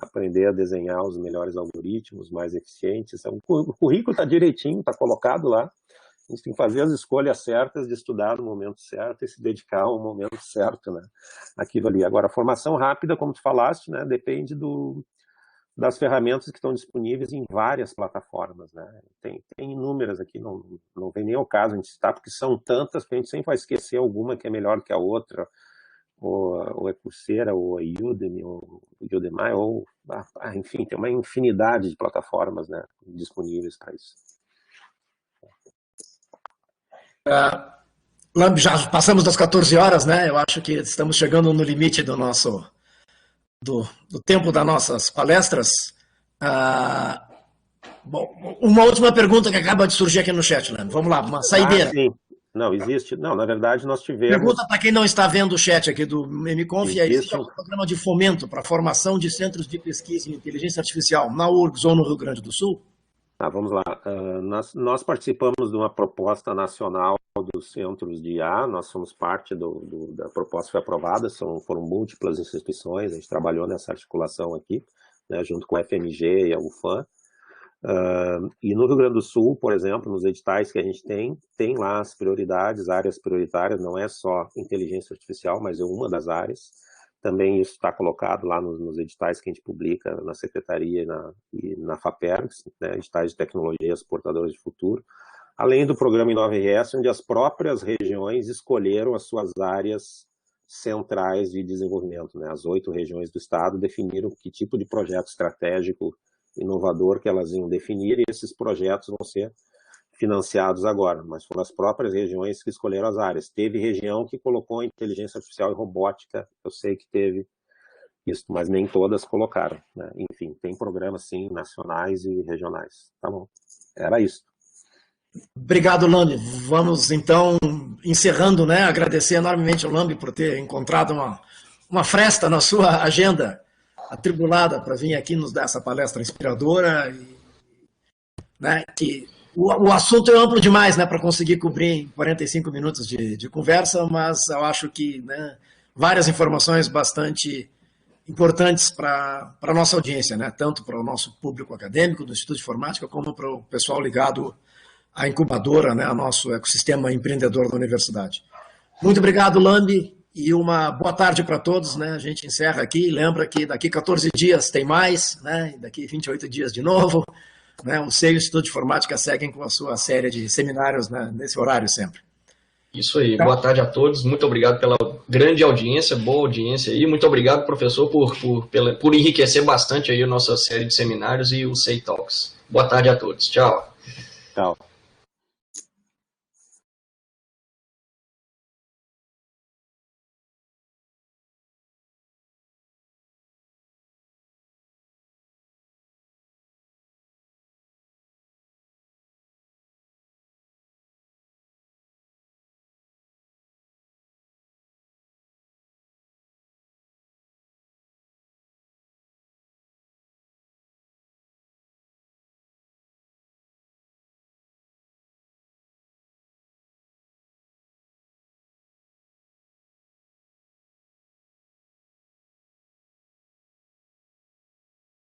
Aprender a desenhar os melhores algoritmos, mais eficientes. Então, o currículo está direitinho, está colocado lá. A gente tem que fazer as escolhas certas de estudar no momento certo e se dedicar ao momento certo, né? Aquilo ali. Agora, a formação rápida, como tu falaste, né, depende das ferramentas que estão disponíveis em várias plataformas, né? Tem inúmeras aqui, não vem nem ao caso a gente citar, porque são tantas que a gente sempre vai esquecer alguma que é melhor que a outra, ou é Coursera, ou é Udemy, ou Udemy, ou, enfim, tem uma infinidade de plataformas, né, disponíveis para isso. Lamb, já passamos das 14 horas, né? Eu acho que estamos chegando no limite do tempo das nossas palestras. Bom, uma última pergunta que acaba de surgir aqui no chat, Lamb. Vamos lá, uma saideira. Sim. Não, existe. Não, na verdade, nós tivemos... Pergunta para quem não está vendo o chat aqui do MConf, existe um programa de fomento para a formação de centros de pesquisa em inteligência artificial na URGS ou no Rio Grande do Sul? Vamos lá. Nós participamos de uma proposta nacional dos centros de IA, nós somos parte da proposta que foi aprovada, foram múltiplas instituições, a gente trabalhou nessa articulação aqui, né, junto com a FMG e a UFAM. E no Rio Grande do Sul, por exemplo, nos editais que a gente tem lá as prioridades, áreas prioritárias, não é só inteligência artificial, mas é uma das áreas. Também isso está colocado lá nos editais que a gente publica na Secretaria e na FAPERGS, né, editais de tecnologias portadoras de futuro, além do programa Inova-RS, onde as próprias regiões escolheram as suas áreas centrais de desenvolvimento, né? As 8 regiões do estado definiram que tipo de projeto estratégico inovador que elas iam definir, e esses projetos vão ser financiados agora, mas foram as próprias regiões que escolheram as áreas. Teve região que colocou inteligência artificial e robótica, eu sei que teve isso, mas nem todas colocaram, né? Enfim, tem programas, sim, nacionais e regionais. Tá bom, era isso. Obrigado, Lambi. Vamos, então, encerrando, né? Agradecer enormemente ao Lambi por ter encontrado uma fresta na sua agenda atribulada para vir aqui nos dar essa palestra inspiradora, e, né, que o assunto é amplo demais, né, para conseguir cobrir em 45 minutos de conversa, mas eu acho que, né, várias informações bastante importantes para a nossa audiência, né, tanto para o nosso público acadêmico do Instituto de Informática, como para o pessoal ligado à incubadora, né, ao nosso ecossistema empreendedor da universidade. Muito obrigado, Lambi, e uma boa tarde para todos, né? A gente encerra aqui, lembra que daqui 14 dias tem mais, né? Daqui 28 dias de novo, né? O SEI e o Instituto de Informática seguem com a sua série de seminários, né, nesse horário sempre. Isso aí, boa tarde a todos, muito obrigado pela grande audiência, boa audiência aí, muito obrigado, professor, por enriquecer bastante aí a nossa série de seminários e o SEI Talks. Boa tarde a todos, tchau. Tchau.